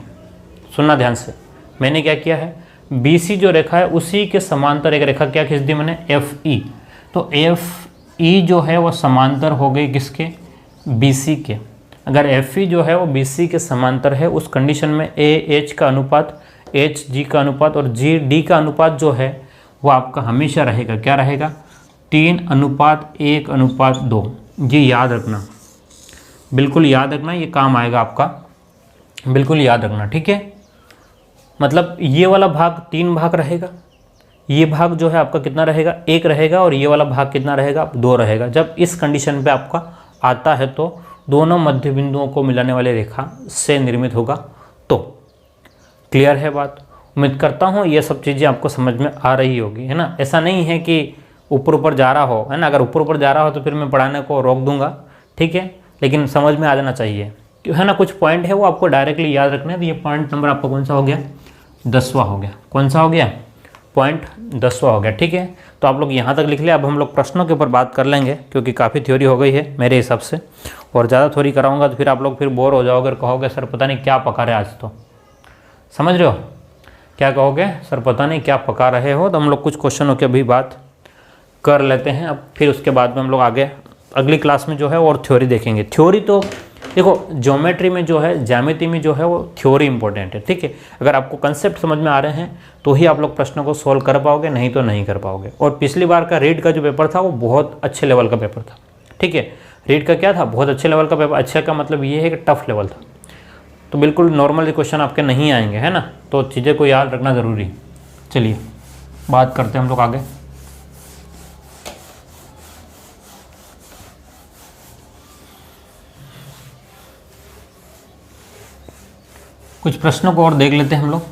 सुनना ध्यान से, मैंने क्या किया है, BC जो रेखा है उसी के समांतर एक रेखा क्या खींच दी मैंने, FE। तो FE जो है वो समांतर हो गई किसके, BC के। अगर FE जो है वो BC के समांतर है, उस कंडीशन में AH का अनुपात, HG का अनुपात और GD का अनुपात जो है वो आपका हमेशा रहेगा, क्या रहेगा, 3:1:2। ये याद रखना, बिल्कुल याद रखना, ये काम आएगा आपका, बिल्कुल याद रखना। ठीक है, मतलब ये वाला भाग 3 भाग रहेगा, ये भाग जो है आपका कितना रहेगा, 1 रहेगा, और ये वाला भाग कितना रहेगा, 2 रहेगा। जब इस कंडीशन पे आपका आता है तो दोनों मध्य बिंदुओं को मिलाने वाली रेखा से निर्मित होगा। तो क्लियर है बात, उम्मीद करता हूँ ये सब चीज़ें आपको समझ में आ रही होगी, है ना। ऐसा नहीं है कि ऊपर ऊपर जा रहा हो, है ना, अगर ऊपर ऊपर जा रहा हो तो फिर मैं पढ़ाने को रोक दूंगा, ठीक है, लेकिन समझ में आ जाना चाहिए, है ना। कुछ पॉइंट है वो आपको डायरेक्टली याद रखना है। तो ये पॉइंट नंबर आपका कौन सा हो गया, 10वां हो गया। कौन सा हो गया, पॉइंट 10वां हो गया। ठीक है, तो आप लोग यहाँ तक लिख लिया। अब हम लोग प्रश्नों के ऊपर बात कर लेंगे, क्योंकि काफ़ी थ्योरी हो गई है मेरे हिसाब से, और ज़्यादा थ्योरी कराऊंगा तो फिर आप लोग फिर बोर हो जाओगे और कहोगे सर पता नहीं क्या पका रहे आज, तो समझ रहे हो क्या कहोगे, सर पता नहीं क्या पका रहे हो। तो हम लोग कुछ क्वेश्चनों की अभी बात कर लेते हैं, अब फिर उसके बाद में हम लोग आगे अगली क्लास में जो है और थ्योरी देखेंगे। थ्योरी तो देखो, ज्योमेट्री में जो है, ज्यामिति में जो है वो थ्योरी इंपॉर्टेंट है। ठीक है, अगर आपको कंसेप्ट समझ में आ रहे हैं तो ही आप लोग प्रश्नों को सॉल्व कर पाओगे, नहीं तो नहीं कर पाओगे। और पिछली बार का रीड का जो पेपर था वो बहुत अच्छे लेवल का पेपर था। ठीक है, रीड का क्या था, बहुत अच्छे लेवल का पेपर। अच्छा का मतलब ये है कि टफ लेवल था, तो बिल्कुल नॉर्मल क्वेश्चन आपके नहीं आएंगे, है ना। तो चीज़ें को याद रखना ज़रूरी। चलिए बात करते हैं हम लोग आगे। कुछ प्रश्नों को और देख लेते हैं हम लोग।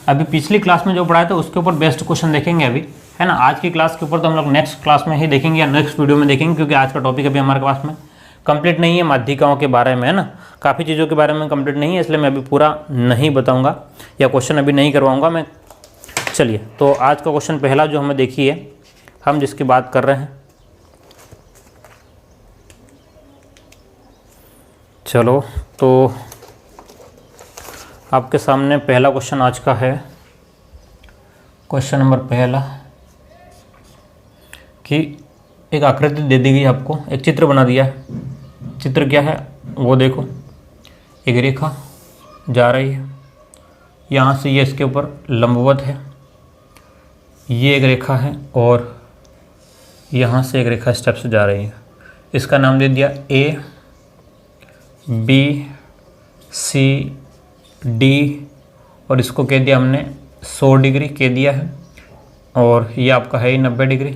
अभी पिछली क्लास में जो पढ़ाया था उसके ऊपर बेस्ट क्वेश्चन देखेंगे अभी, है ना। आज की क्लास के ऊपर तो हम लोग नेक्स्ट क्लास में ही देखेंगे या नेक्स्ट वीडियो में देखेंगे, क्योंकि आज का टॉपिक अभी हमारे पास में कंप्लीट नहीं है माध्यिकाओं के बारे में, है ना। काफ़ी चीज़ों के बारे में कंप्लीट नहीं है, इसलिए मैं अभी पूरा नहीं बताऊँगा या क्वेश्चन अभी नहीं करवाऊँगा मैं। चलिए, तो आज का क्वेश्चन पहला जो हमें देखिए, हम जिसकी बात कर रहे हैं, चलो तो आपके सामने पहला क्वेश्चन आज का है। क्वेश्चन नंबर पहला कि एक आकृति दे दी गई आपको, एक चित्र बना दिया है। चित्र क्या है वो देखो, एक रेखा जा रही है, यहाँ से ये इसके ऊपर लंबवत है, ये एक रेखा है, और यहाँ से एक रेखा स्टेप से जा रही है। इसका नाम दे दिया ए, बी सी डी, और इसको कह दिया हमने 100 डिग्री कह दिया है, और ये आपका है ही 90 डिग्री।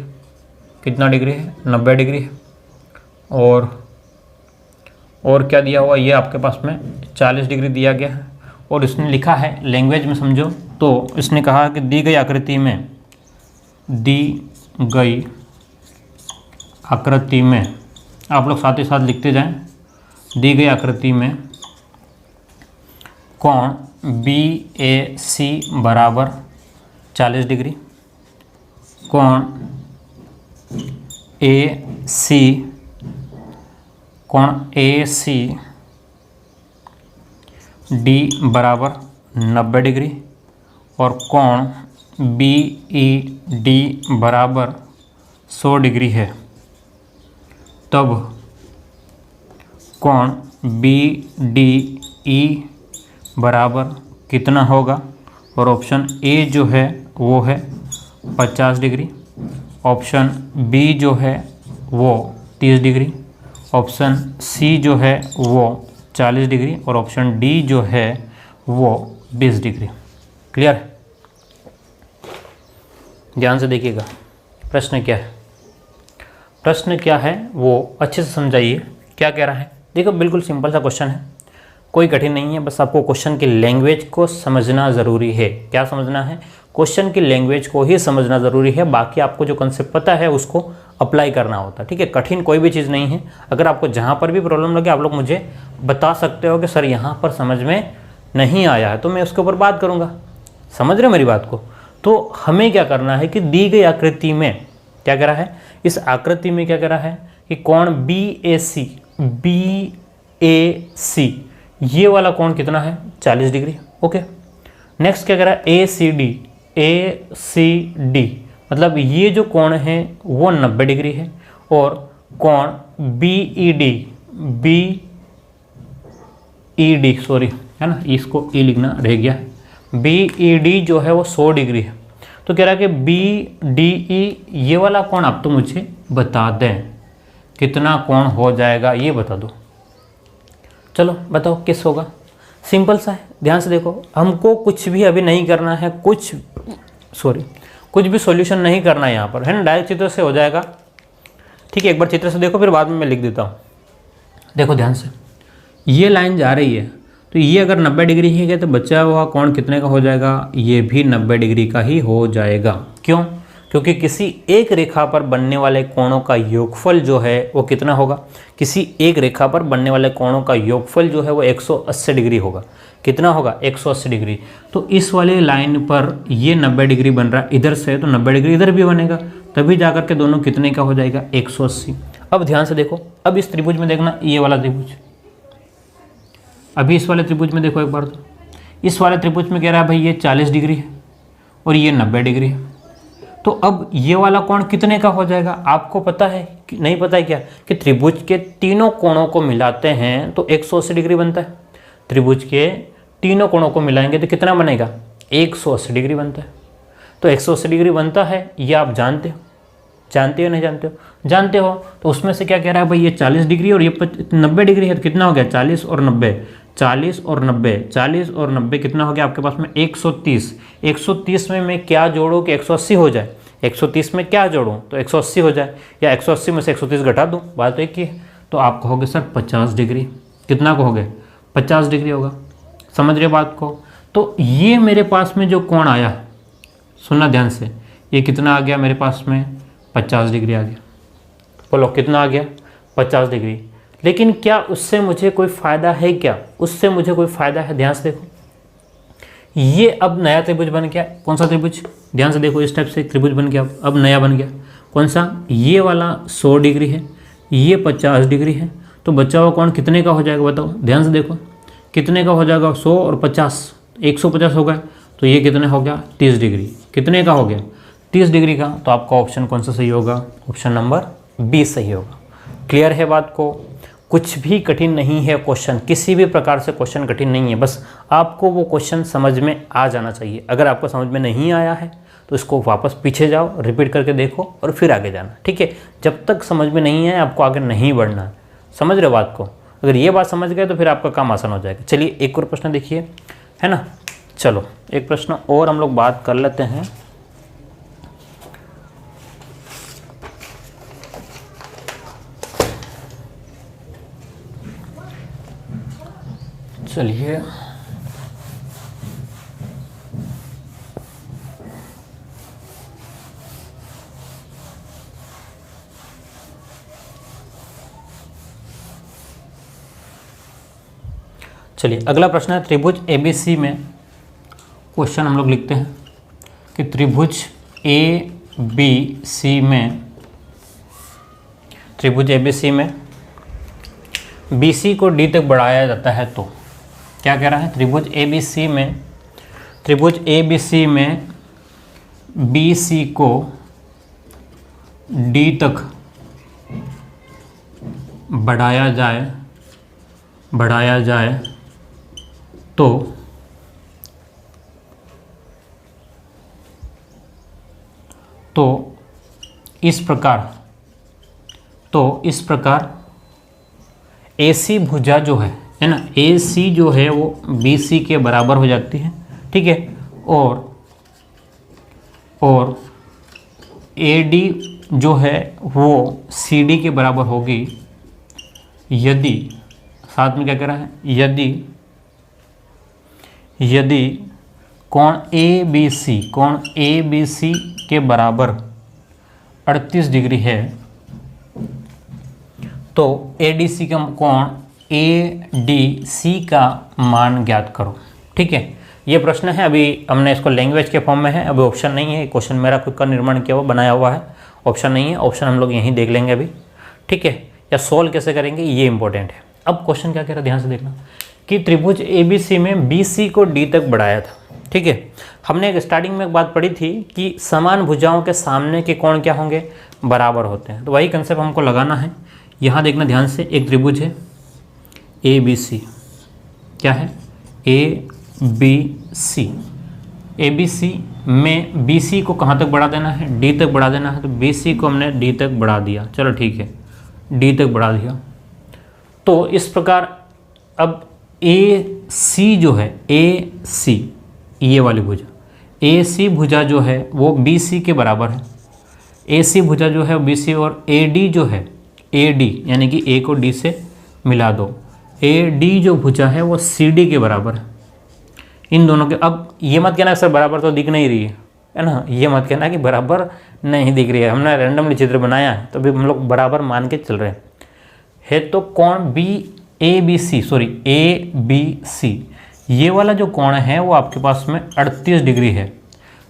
कितना डिग्री है? 90 डिग्री है। और क्या दिया हुआ? ये आपके पास में 40 डिग्री दिया गया है। और इसने लिखा है लैंग्वेज में समझो तो इसने कहा कि दी गई आकृति में आप लोग साथ ही साथ लिखते जाएं, दी गई आकृति में कोण BAC बराबर 40 डिग्री, कोण AC D बराबर 90 डिग्री, और कोण BED बराबर 100 डिग्री है, तब कोण BDE बराबर कितना होगा? और ऑप्शन ए जो है वो है 50 डिग्री, ऑप्शन बी जो है वो 30 डिग्री, ऑप्शन सी जो है वो 40 डिग्री, और ऑप्शन डी जो है वो 20 डिग्री। क्लियर है? ध्यान से देखिएगा प्रश्न क्या है। प्रश्न क्या है वो अच्छे से समझाइए, क्या कह रहा है। देखो बिल्कुल सिंपल सा क्वेश्चन है, कोई कठिन नहीं है, बस आपको क्वेश्चन की लैंग्वेज को समझना ज़रूरी है। क्या समझना है? क्वेश्चन की लैंग्वेज को ही समझना ज़रूरी है, बाकी आपको जो कंसेप्ट पता है उसको अप्लाई करना होता है। ठीक है, कठिन कोई भी चीज़ नहीं है। अगर आपको जहाँ पर भी प्रॉब्लम लगे आप लोग मुझे बता सकते हो कि सर यहाँ पर समझ में नहीं आया है, तो मैं उसके ऊपर बात करूँगा। समझ रहे हो मेरी बात को? तो हमें क्या करना है कि दी गई आकृति में क्या कह रहा है, इस आकृति में क्या कह रहा है कि कोण BAC ये वाला कोण कितना है? 40 डिग्री। ओके, नेक्स्ट क्या कह रहा है? ACD मतलब ये जो कोण है वो 90 डिग्री है, और कोण BED सॉरी है ना, इसको ई लिखना रह गया, BED जो है वो 100 डिग्री है। तो कह रहा है कि BDE ये वाला कोण आप तो मुझे बता दें कितना कोण हो जाएगा, ये बता दो। चलो बताओ किस होगा। सिंपल सा है, ध्यान से देखो। हमको कुछ भी अभी नहीं करना है, कुछ भी सॉल्यूशन नहीं करना है यहाँ पर, है ना, डायरेक्ट चित्र से हो जाएगा। ठीक है, एक बार चित्र से देखो फिर बाद में मैं लिख देता हूँ। देखो ध्यान से, ये लाइन जा रही है तो ये अगर 90 डिग्री है तो बचा हुआ कोण कितने का हो जाएगा? ये भी 90 डिग्री का ही हो जाएगा। क्यों? क्योंकि किसी एक रेखा पर बनने वाले कोणों का योगफल जो है वो कितना होगा? किसी एक रेखा पर बनने वाले कोणों का योगफल जो है वो 180 डिग्री होगा। कितना होगा? 180 डिग्री। तो इस वाले लाइन पर ये 90 डिग्री बन रहा है इधर से, तो 90 डिग्री इधर भी बनेगा, तभी जाकर के दोनों कितने का हो जाएगा? 180। अब ध्यान से देखो, अब इस त्रिभुज में देखना, ये वाला त्रिभुज, अभी इस वाले त्रिभुज में देखो एक बार। तो इस वाले त्रिभुज में कह रहा है भाई ये 40 डिग्री है और ये 90 डिग्री है, तो अब ये वाला कोण कितने का हो जाएगा? आपको पता है कि नहीं पता है क्या कि त्रिभुज के तीनों कोणों को मिलाते हैं तो 180 डिग्री बनता है। त्रिभुज के तीनों कोणों को मिलाएंगे तो कितना बनेगा? 180 डिग्री बनता है। तो 180 डिग्री बनता है, ये आप जानते हो, जानते हो नहीं जानते हो? जानते हो। तो उसमें से क्या कह रहा है भाई ये 40 डिग्री और ये 90 डिग्री है, तो कितना हो गया? 40 और 90, 40 और 90, 40 और 90 कितना हो गया आपके पास में? 130। 130 में मैं क्या जोड़ूँ कि 180 हो जाए? 130 में क्या जोड़ूँ तो 180 हो जाए, या 180 में से 130 घटा दूँ, बात तो एक ही है। तो आप कहोगे सर 50 डिग्री। कितना कहोगे? 50 डिग्री होगा। समझ रहे बात को? तो ये मेरे पास में जो कोण आया, सुनना ध्यान से, ये कितना आ गया मेरे पास में? 50 डिग्री आ गया। बोलो कितना आ गया? 50 डिग्री। लेकिन क्या उससे मुझे कोई फ़ायदा है क्या? उससे मुझे कोई फ़ायदा है? ध्यान से देखो, ये अब नया त्रिभुज बन गया। कौन सा त्रिभुज? ध्यान से देखो, इस टाइप से त्रिभुज बन गया, अब नया बन गया। कौन सा? ये वाला 100 डिग्री है, ये 50 डिग्री है, तो बचा हुआ कोण कितने का हो जाएगा बताओ? ध्यान से देखो कितने का हो जाएगा? 100 और 50, 150 हो गया, तो ये कितने हो गया? 30 डिग्री। कितने का हो गया? 30 डिग्री का। तो आपका ऑप्शन कौन सा सही होगा? ऑप्शन नंबर बी सही होगा। क्लियर है बात को? कुछ भी कठिन नहीं है क्वेश्चन, किसी भी प्रकार से क्वेश्चन कठिन नहीं है, बस आपको वो क्वेश्चन समझ में आ जाना चाहिए। अगर आपको समझ में नहीं आया है तो इसको वापस पीछे जाओ, रिपीट करके देखो और फिर आगे जाना। ठीक है, जब तक समझ में नहीं आए आपको आगे नहीं बढ़ना है। समझ रहे बात को? अगर ये बात समझ गए तो फिर आपका काम आसान हो जाएगा। चलिए एक और प्रश्न देखिए, है ना। चलो एक प्रश्न और हम लोग बात कर लेते हैं। चलिए अगला प्रश्न है, त्रिभुज ABC में क्वेश्चन हम लोग लिखते हैं कि त्रिभुज ABC में BC को D तक बढ़ाया जाता है तो क्या कह रहा है। त्रिभुज ABC में BC को D तक बढ़ाया जाए तो इस प्रकार AC भुजा जो है ना, AC जो है वो BC के बराबर हो जाती है, ठीक है। और AD जो है वो CD के बराबर होगी यदि, साथ में क्या कह रहा है, यदि कोण ABC के बराबर 38 डिग्री है तो ADC का कोण ADC का मान ज्ञात करो, ठीक है। ये प्रश्न है, अभी हमने इसको लैंग्वेज के फॉर्म में है, अभी ऑप्शन नहीं है। क्वेश्चन मेरा खुद का निर्माण किया हुआ बनाया हुआ है, ऑप्शन नहीं है। ऑप्शन हम लोग यहीं देख लेंगे अभी, ठीक है। या सोल्व कैसे करेंगे ये इंपॉर्टेंट है। अब क्वेश्चन क्या कह रहा है, ध्यान से देखना कि त्रिभुज ABC में BC को D तक बढ़ाया था, ठीक है। हमने एक स्टार्टिंग में एक बात पढ़ी थी कि समान भुजाओं के सामने के कोण क्या होंगे, बराबर होते हैं। तो वही कंसेप्ट हमको लगाना है। यहाँ देखना ध्यान से, एक त्रिभुज है ABC, क्या है ABC में BC को कहाँ तक बढ़ा देना है, D तक बढ़ा देना है। तो BC को हमने D तक बढ़ा दिया, चलो ठीक है, D तक बढ़ा दिया। तो इस प्रकार अब AC जो है, AC ये वाली भुजा, AC भुजा जो है वो BC के बराबर है। AC भुजा जो है BC, और AD जो है AD यानी कि A को D से मिला दो, AD जो भुजा है वो CD के बराबर है। इन दोनों के, अब ये मत कहना सर बराबर तो दिख नहीं रही है ना, ये मत कहना कि बराबर नहीं दिख रही है, हमने रैंडमली चित्र बनाया है तो अभी हम लोग बराबर मान के चल रहे हैं। तो कोण ABC ये वाला जो कोण है वो आपके पास में 38 डिग्री है।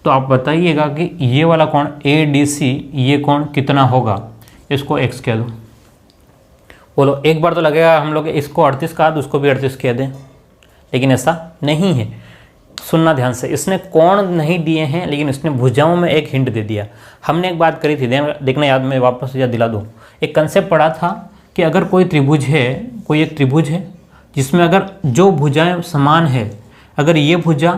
तो आप बताइएगा कि ये वाला कोण ADC ये कोण कितना होगा, इसको x कह दो। बोलो, एक बार तो लगेगा हम लोग इसको 38 कहा तो उसको भी 38 कह दें, लेकिन ऐसा नहीं है। सुनना ध्यान से, इसने कोण नहीं दिए हैं लेकिन इसने भुजाओं में एक हिंट दे दिया। हमने एक बात करी थी, देखना याद में वापस याद दिला दूँ। एक कंसेप्ट पढ़ा था कि अगर कोई त्रिभुज है, कोई एक त्रिभुज है जिसमें अगर जो भुजाएं समान है, अगर ये भुजा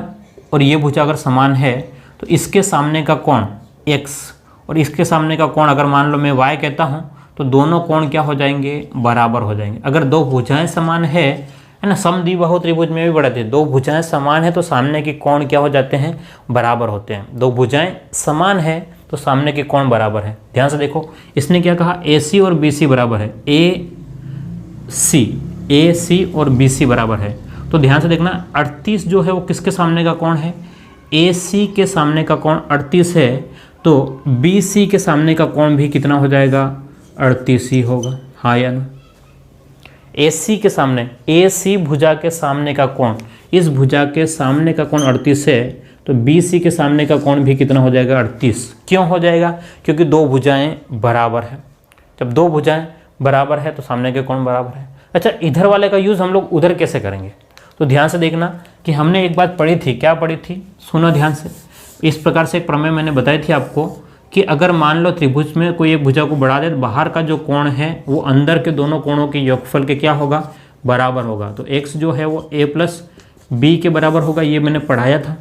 और ये भुजा अगर समान है तो इसके सामने का कोण x और इसके सामने का कोण अगर मान लो मैं y कहता हूँ तो दोनों कोण क्या हो जाएंगे, बराबर हो जाएंगे। अगर दो भुजाएं समान है ना, समद्विबाहु त्रिभुज में भी पढ़े थे, दो भुजाएं समान है तो सामने के कोण क्या हो जाते हैं, बराबर होते हैं। दो भुजाएं समान है तो सामने के कोण बराबर है। ध्यान से देखो, इसने क्या कहा, AC और BC बराबर है, AC और BC बराबर है। तो ध्यान से देखना, 38 जो है वो किसके सामने का कोण है, AC के सामने का कोण 38 है, तो BC के सामने का कोण भी कितना हो जाएगा, 38 ही होगा, हाँ या ना। AC के सामने, AC भुजा के सामने का कोण, इस भुजा के सामने का कोण 38 है, तो BC के सामने का कोण भी कितना हो जाएगा, 38। क्यों हो जाएगा, क्योंकि दो भुजाएं बराबर है। जब दो भुजाएं बराबर है तो सामने के कोण बराबर है। अच्छा, इधर वाले का यूज़ हम लोग उधर कैसे करेंगे, तो ध्यान से देखना कि हमने एक बात पढ़ी थी, क्या पढ़ी थी, सुनो ध्यान से। इस प्रकार से एक प्रमेय मैंने बताई थी आपको कि अगर मान लो त्रिभुज में कोई एक भुजा को बढ़ा दे तो बाहर का जो कोण है वो अंदर के दोनों कोणों के योगफल के क्या होगा, बराबर होगा। तो x जो है वो a प्लस b के बराबर होगा, ये मैंने पढ़ाया था,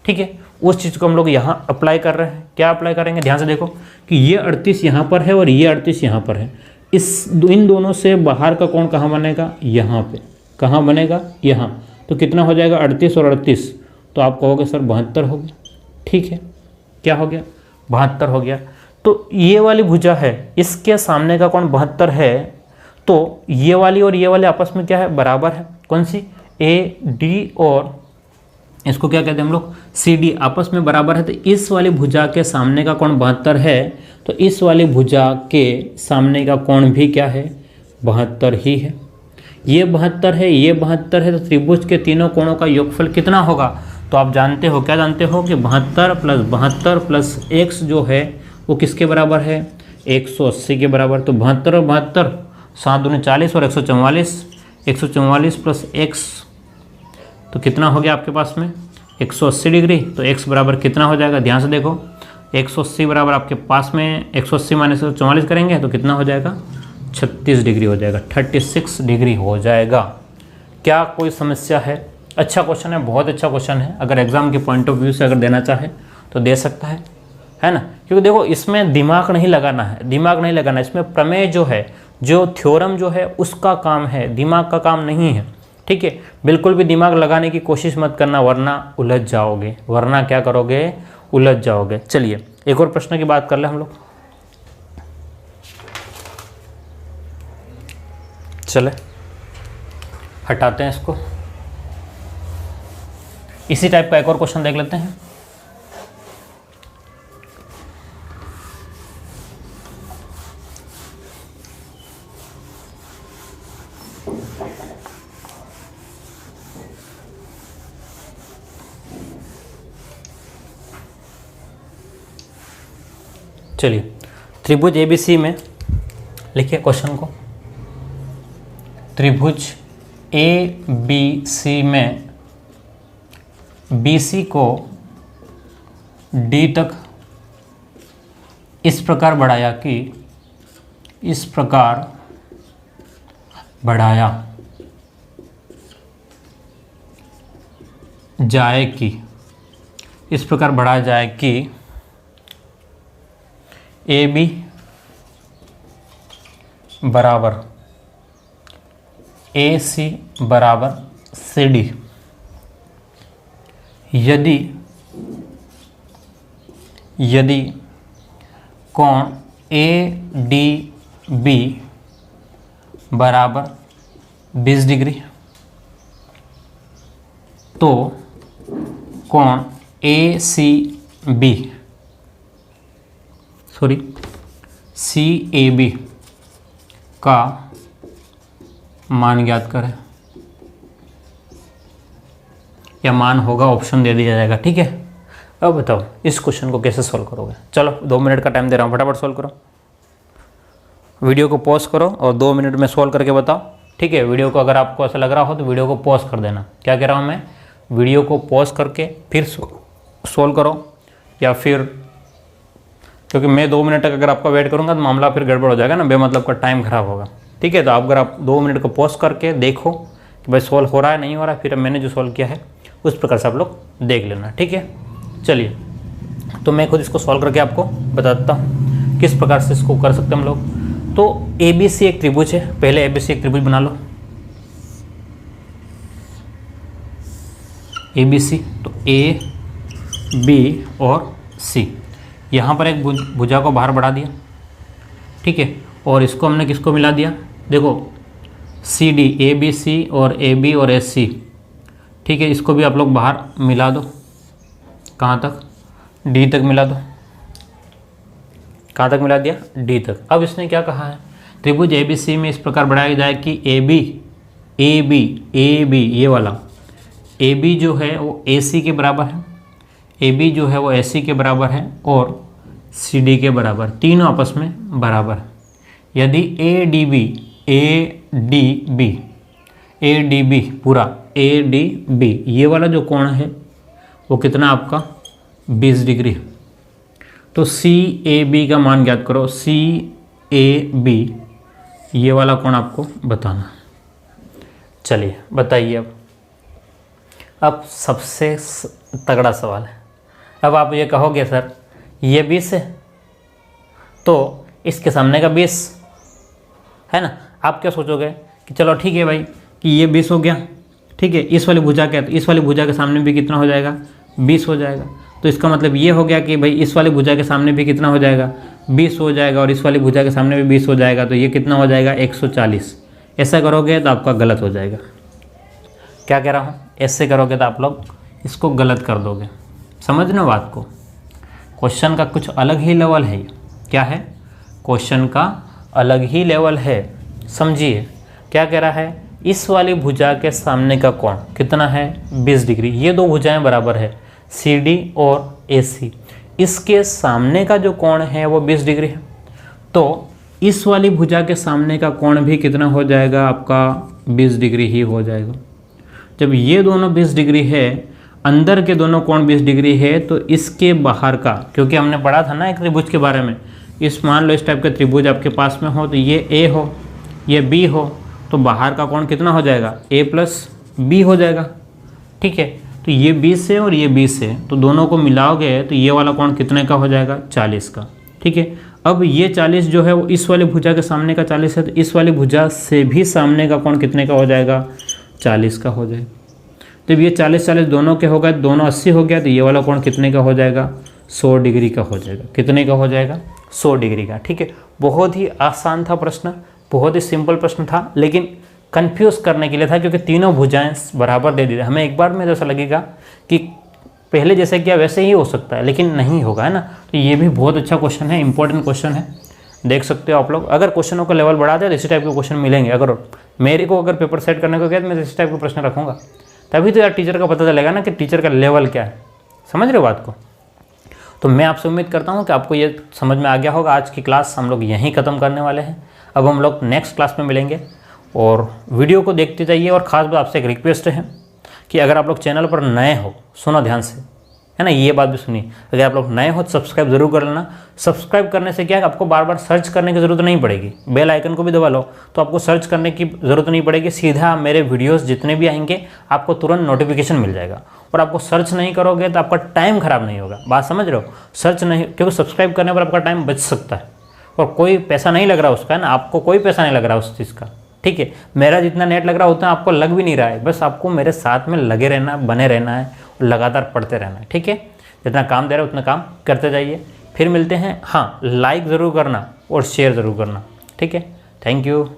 ठीक है। उस चीज़ को हम लोग यहाँ अप्लाई कर रहे हैं। क्या अप्लाई करेंगे, ध्यान से देखो कि ये 38 यहाँ पर है और ये 38 यहाँ पर है। इन दोनों से बाहर का कोण कहाँ बनेगा, यहाँ पे। कहाँ बनेगा, यहाँ। तो कितना हो जाएगा, 38 और 38, तो आप कहोगे सर 72 हो गया। ठीक है, क्या हो गया, 72 हो गया। तो ये वाली भुजा है, इसके सामने का कोण 72 है, तो ये वाली और ये वाली आपस में क्या है, बराबर है। कौन सी, ए डी और इसको क्या कहते हैं हम लोग, सी डी, आपस में बराबर है। तो इस वाली भुजा के सामने का कोण 72 है, तो इस वाली भुजा के सामने का कोण भी क्या है, 72 ही है। ये 72 है, ये 72 है, तो त्रिभुज के तीनों कोणों का योगफल कितना होगा। तो आप जानते हो, क्या जानते हो कि 72 + 72 + x जो है वो किसके बराबर है, 180 के बराबर। तो 72 और 72, 7 दूनी 40 और 144, 144 + x, तो कितना हो गया आपके पास में 180 डिग्री। तो x बराबर कितना हो जाएगा, ध्यान से देखो, 180 बराबर आपके पास में 180 - 144 करेंगे तो कितना हो जाएगा, 36 डिग्री हो जाएगा, 36 डिग्री हो जाएगा। क्या कोई समस्या है? अच्छा क्वेश्चन है, बहुत अच्छा क्वेश्चन है। अगर एग्जाम के पॉइंट ऑफ व्यू से अगर देना चाहे तो दे सकता है ना। क्योंकि देखो इसमें दिमाग नहीं लगाना है, दिमाग नहीं लगाना, इसमें प्रमेय जो है, जो थ्योरम जो है उसका काम है, दिमाग का काम नहीं है। ठीक है, बिल्कुल भी दिमाग लगाने की कोशिश मत करना, वरना उलझ जाओगे, वरना क्या करोगे, उलझ जाओगे। चलिए एक और प्रश्न की बात कर ले हम लोग, चले हटाते हैं इसको। इसी टाइप का एक और क्वेश्चन देख लेते हैं। चलिए त्रिभुज एबीसी में लिखिए क्वेश्चन को। त्रिभुज एबीसी में बीसी को डी तक इस प्रकार बढ़ाया कि, इस प्रकार बढ़ाया जाए कि, इस प्रकार बढ़ाया जाए कि ए बी बराबर ए सी बराबर सी डी। यदि कोण ए डी बी बराबर 20 डिग्री, तो कोण A C B, sorry C A B का मान ज्ञात करें, या मान होगा ऑप्शन दे दिया जाएगा। ठीक है, अब बताओ इस क्वेश्चन को कैसे सॉल्व करोगे। चलो 2 मिनट का टाइम दे रहा हूँ, फटाफट सॉल्व करो। वीडियो को पॉज करो और 2 मिनट में सॉल्व करके बताओ। ठीक है, वीडियो को अगर आपको ऐसा लग रहा हो तो वीडियो को पॉज कर देना। क्या कह रहा हूँ मैं, वीडियो को पॉज करके फिर सॉल्व करो, या फिर, क्योंकि मैं 2 मिनट तक अगर आपका वेट करूँगा तो मामला फिर गड़बड़ हो जाएगा ना, बेमतलब का टाइम खराब होगा। ठीक है, तो अगर आप 2 मिनट को पॉज करके देखो कि भाई सॉल्व हो रहा है नहीं हो रहा है, फिर मैंने जो सॉल्व किया है उस प्रकार से आप लोग देख लेना। ठीक है, चलिए तो मैं खुद इसको सॉल्व करके आपको बताता हूँ किस प्रकार से इसको कर सकते हैं हम लोग। तो ए बी सी एक त्रिभुज है, पहले ए बी सी एक त्रिभुज बना लो। ए बी सी, तो ए बी और सी, यहाँ पर एक भुजा को बाहर बढ़ा दिया। ठीक है, और इसको हमने किसको मिला दिया, देखो सी डी, ए बी सी और ए बी और एस सी। ठीक है, इसको भी आप लोग बाहर मिला दो, कहाँ तक, डी तक मिला दो। कहाँ तक मिला दिया, डी तक। अब इसने क्या कहा है, त्रिभुज ए बी सी में इस प्रकार बढ़ाया जाए कि ए बी ये वाला ए बी जो है वो ए सी के बराबर है, ए बी जो है वो ए सी के बराबर है, और सी डी के बराबर, तीनों आपस में बराबर है। यदि ए डी बी पूरा ए डी बी ये वाला जो कोण है वो कितना आपका 20 डिग्री है। तो सी ए बी का मान ज्ञात करो, सी ए बी ये वाला कोण आपको बताना। चलिए बताइए। अब सबसे तगड़ा सवाल है। अब आप ये कहोगे सर ये 20 है तो इसके सामने का 20, है ना। आप क्या सोचोगे कि चलो ठीक है भाई कि ये 20 हो गया, ठीक है, इस वाली भुजा क्या है, तो इस वाली भुजा के सामने भी कितना हो जाएगा, 20 हो जाएगा। तो इसका मतलब ये हो गया कि भाई इस वाली भुजा के सामने भी कितना हो जाएगा, 20 हो जाएगा, और इस वाली भुजा के सामने भी 20 हो जाएगा, तो ये कितना हो जाएगा, 140। ऐसा करोगे तो आपका गलत हो जाएगा। क्या कह रहा हूँ, ऐसे करोगे तो आप लोग इसको गलत कर दोगे। समझ रहे हो बात को। क्वेश्चन का कुछ अलग ही लेवल है। क्या है, क्वेश्चन का अलग ही लेवल है। समझिए क्या कह रहा है, इस वाली भुजा के सामने का कोण कितना है, 20 डिग्री। ये दो भुजाएं बराबर है, CD और AC। इसके सामने का जो कोण है वो 20 डिग्री है। तो इस वाली भुजा के सामने का कोण भी कितना हो जाएगा, आपका 20 डिग्री ही हो जाएगा। जब ये दोनों 20 डिग्री है, अंदर के दोनों कोण 20 डिग्री है, तो इसके बाहर का, क्योंकि हमने पढ़ा था ना एक त्रिभुज के बारे में, इस मान लो इस टाइप का त्रिभुज आपके पास में हो, तो ये A हो, ये B हो, तो बाहर का कोण कितना हो जाएगा, A प्लस B हो जाएगा। ठीक है, तो ये 20 है और ये 20 है, तो दोनों को मिलाओगे तो ये वाला कोण कितने का हो जाएगा, 40 का। ठीक है, अब ये 40 जो है वो इस वाली भुजा के सामने का 40 है, तो इस वाली भुजा से भी सामने का कोण कितने का हो जाएगा, 40 का हो जाएगा। जब ये 40 दोनों के हो गए, दोनों 80 हो गया, तो ये वाला कोण कितने का हो जाएगा, 100 डिग्री का हो जाएगा। कितने का हो जाएगा, 100 डिग्री का। ठीक है, बहुत ही आसान था प्रश्न, बहुत ही सिंपल प्रश्न था, लेकिन कंफ्यूज करने के लिए था, क्योंकि तीनों भुजाएं बराबर दे दी। हमें एक बार में जैसा लगेगा कि पहले जैसे किया वैसे ही हो सकता है, लेकिन नहीं होगा, है ना। तो ये भी बहुत अच्छा क्वेश्चन है, इंपॉर्टेंट क्वेश्चन है, देख सकते हो आप लोग। अगर क्वेश्चनों का लेवल बढ़ा दे तो इसी टाइप के क्वेश्चन मिलेंगे। अगर मेरे को अगर पेपर सेट करने को गया तो मैं इसी टाइप के प्रश्न रखूँगा, तभी तो यार टीचर का पता चलेगा ना कि टीचर का लेवल क्या है। समझ रहे हो बात को। तो मैं आपसे उम्मीद करता हूँ कि आपको ये समझ में आ गया होगा। आज की क्लास हम लोग यहीं ख़त्म करने वाले हैं। अब हम लोग नेक्स्ट क्लास में मिलेंगे, और वीडियो को देखते जाइए। और ख़ास बात आपसे एक रिक्वेस्ट है कि अगर आप लोग चैनल पर नए हो, सुनो ध्यान से, है ना, ये बात भी सुनिए। अगर आप लोग नए हो तो सब्सक्राइब जरूर कर लेना। सब्सक्राइब करने से क्या है, आपको बार बार सर्च करने की ज़रूरत नहीं पड़ेगी। बेल आइकन को भी दबा लो तो आपको सर्च करने की ज़रूरत नहीं पड़ेगी। सीधा मेरे वीडियोस जितने भी आएंगे आपको तुरंत नोटिफिकेशन मिल जाएगा। और आपको सर्च नहीं करोगे तो आपका टाइम ख़राब नहीं होगा। बात समझ रहे हो। सर्च नहीं, क्योंकि सब्सक्राइब करने पर आपका टाइम बच सकता है, और कोई पैसा नहीं लग रहा उसका, है ना। आपको कोई पैसा नहीं लग रहा उस चीज़ का। ठीक है, मेरा जितना नेट लग रहा उतना आपको लग भी नहीं रहा है। बस आपको मेरे साथ में लगे रहना, बने रहना है, और लगातार पढ़ते रहना है। ठीक है, जितना काम दे रहा है उतना काम करते जाइए। फिर मिलते हैं। हाँ, लाइक ज़रूर करना और शेयर ज़रूर करना। ठीक है, थैंक यू।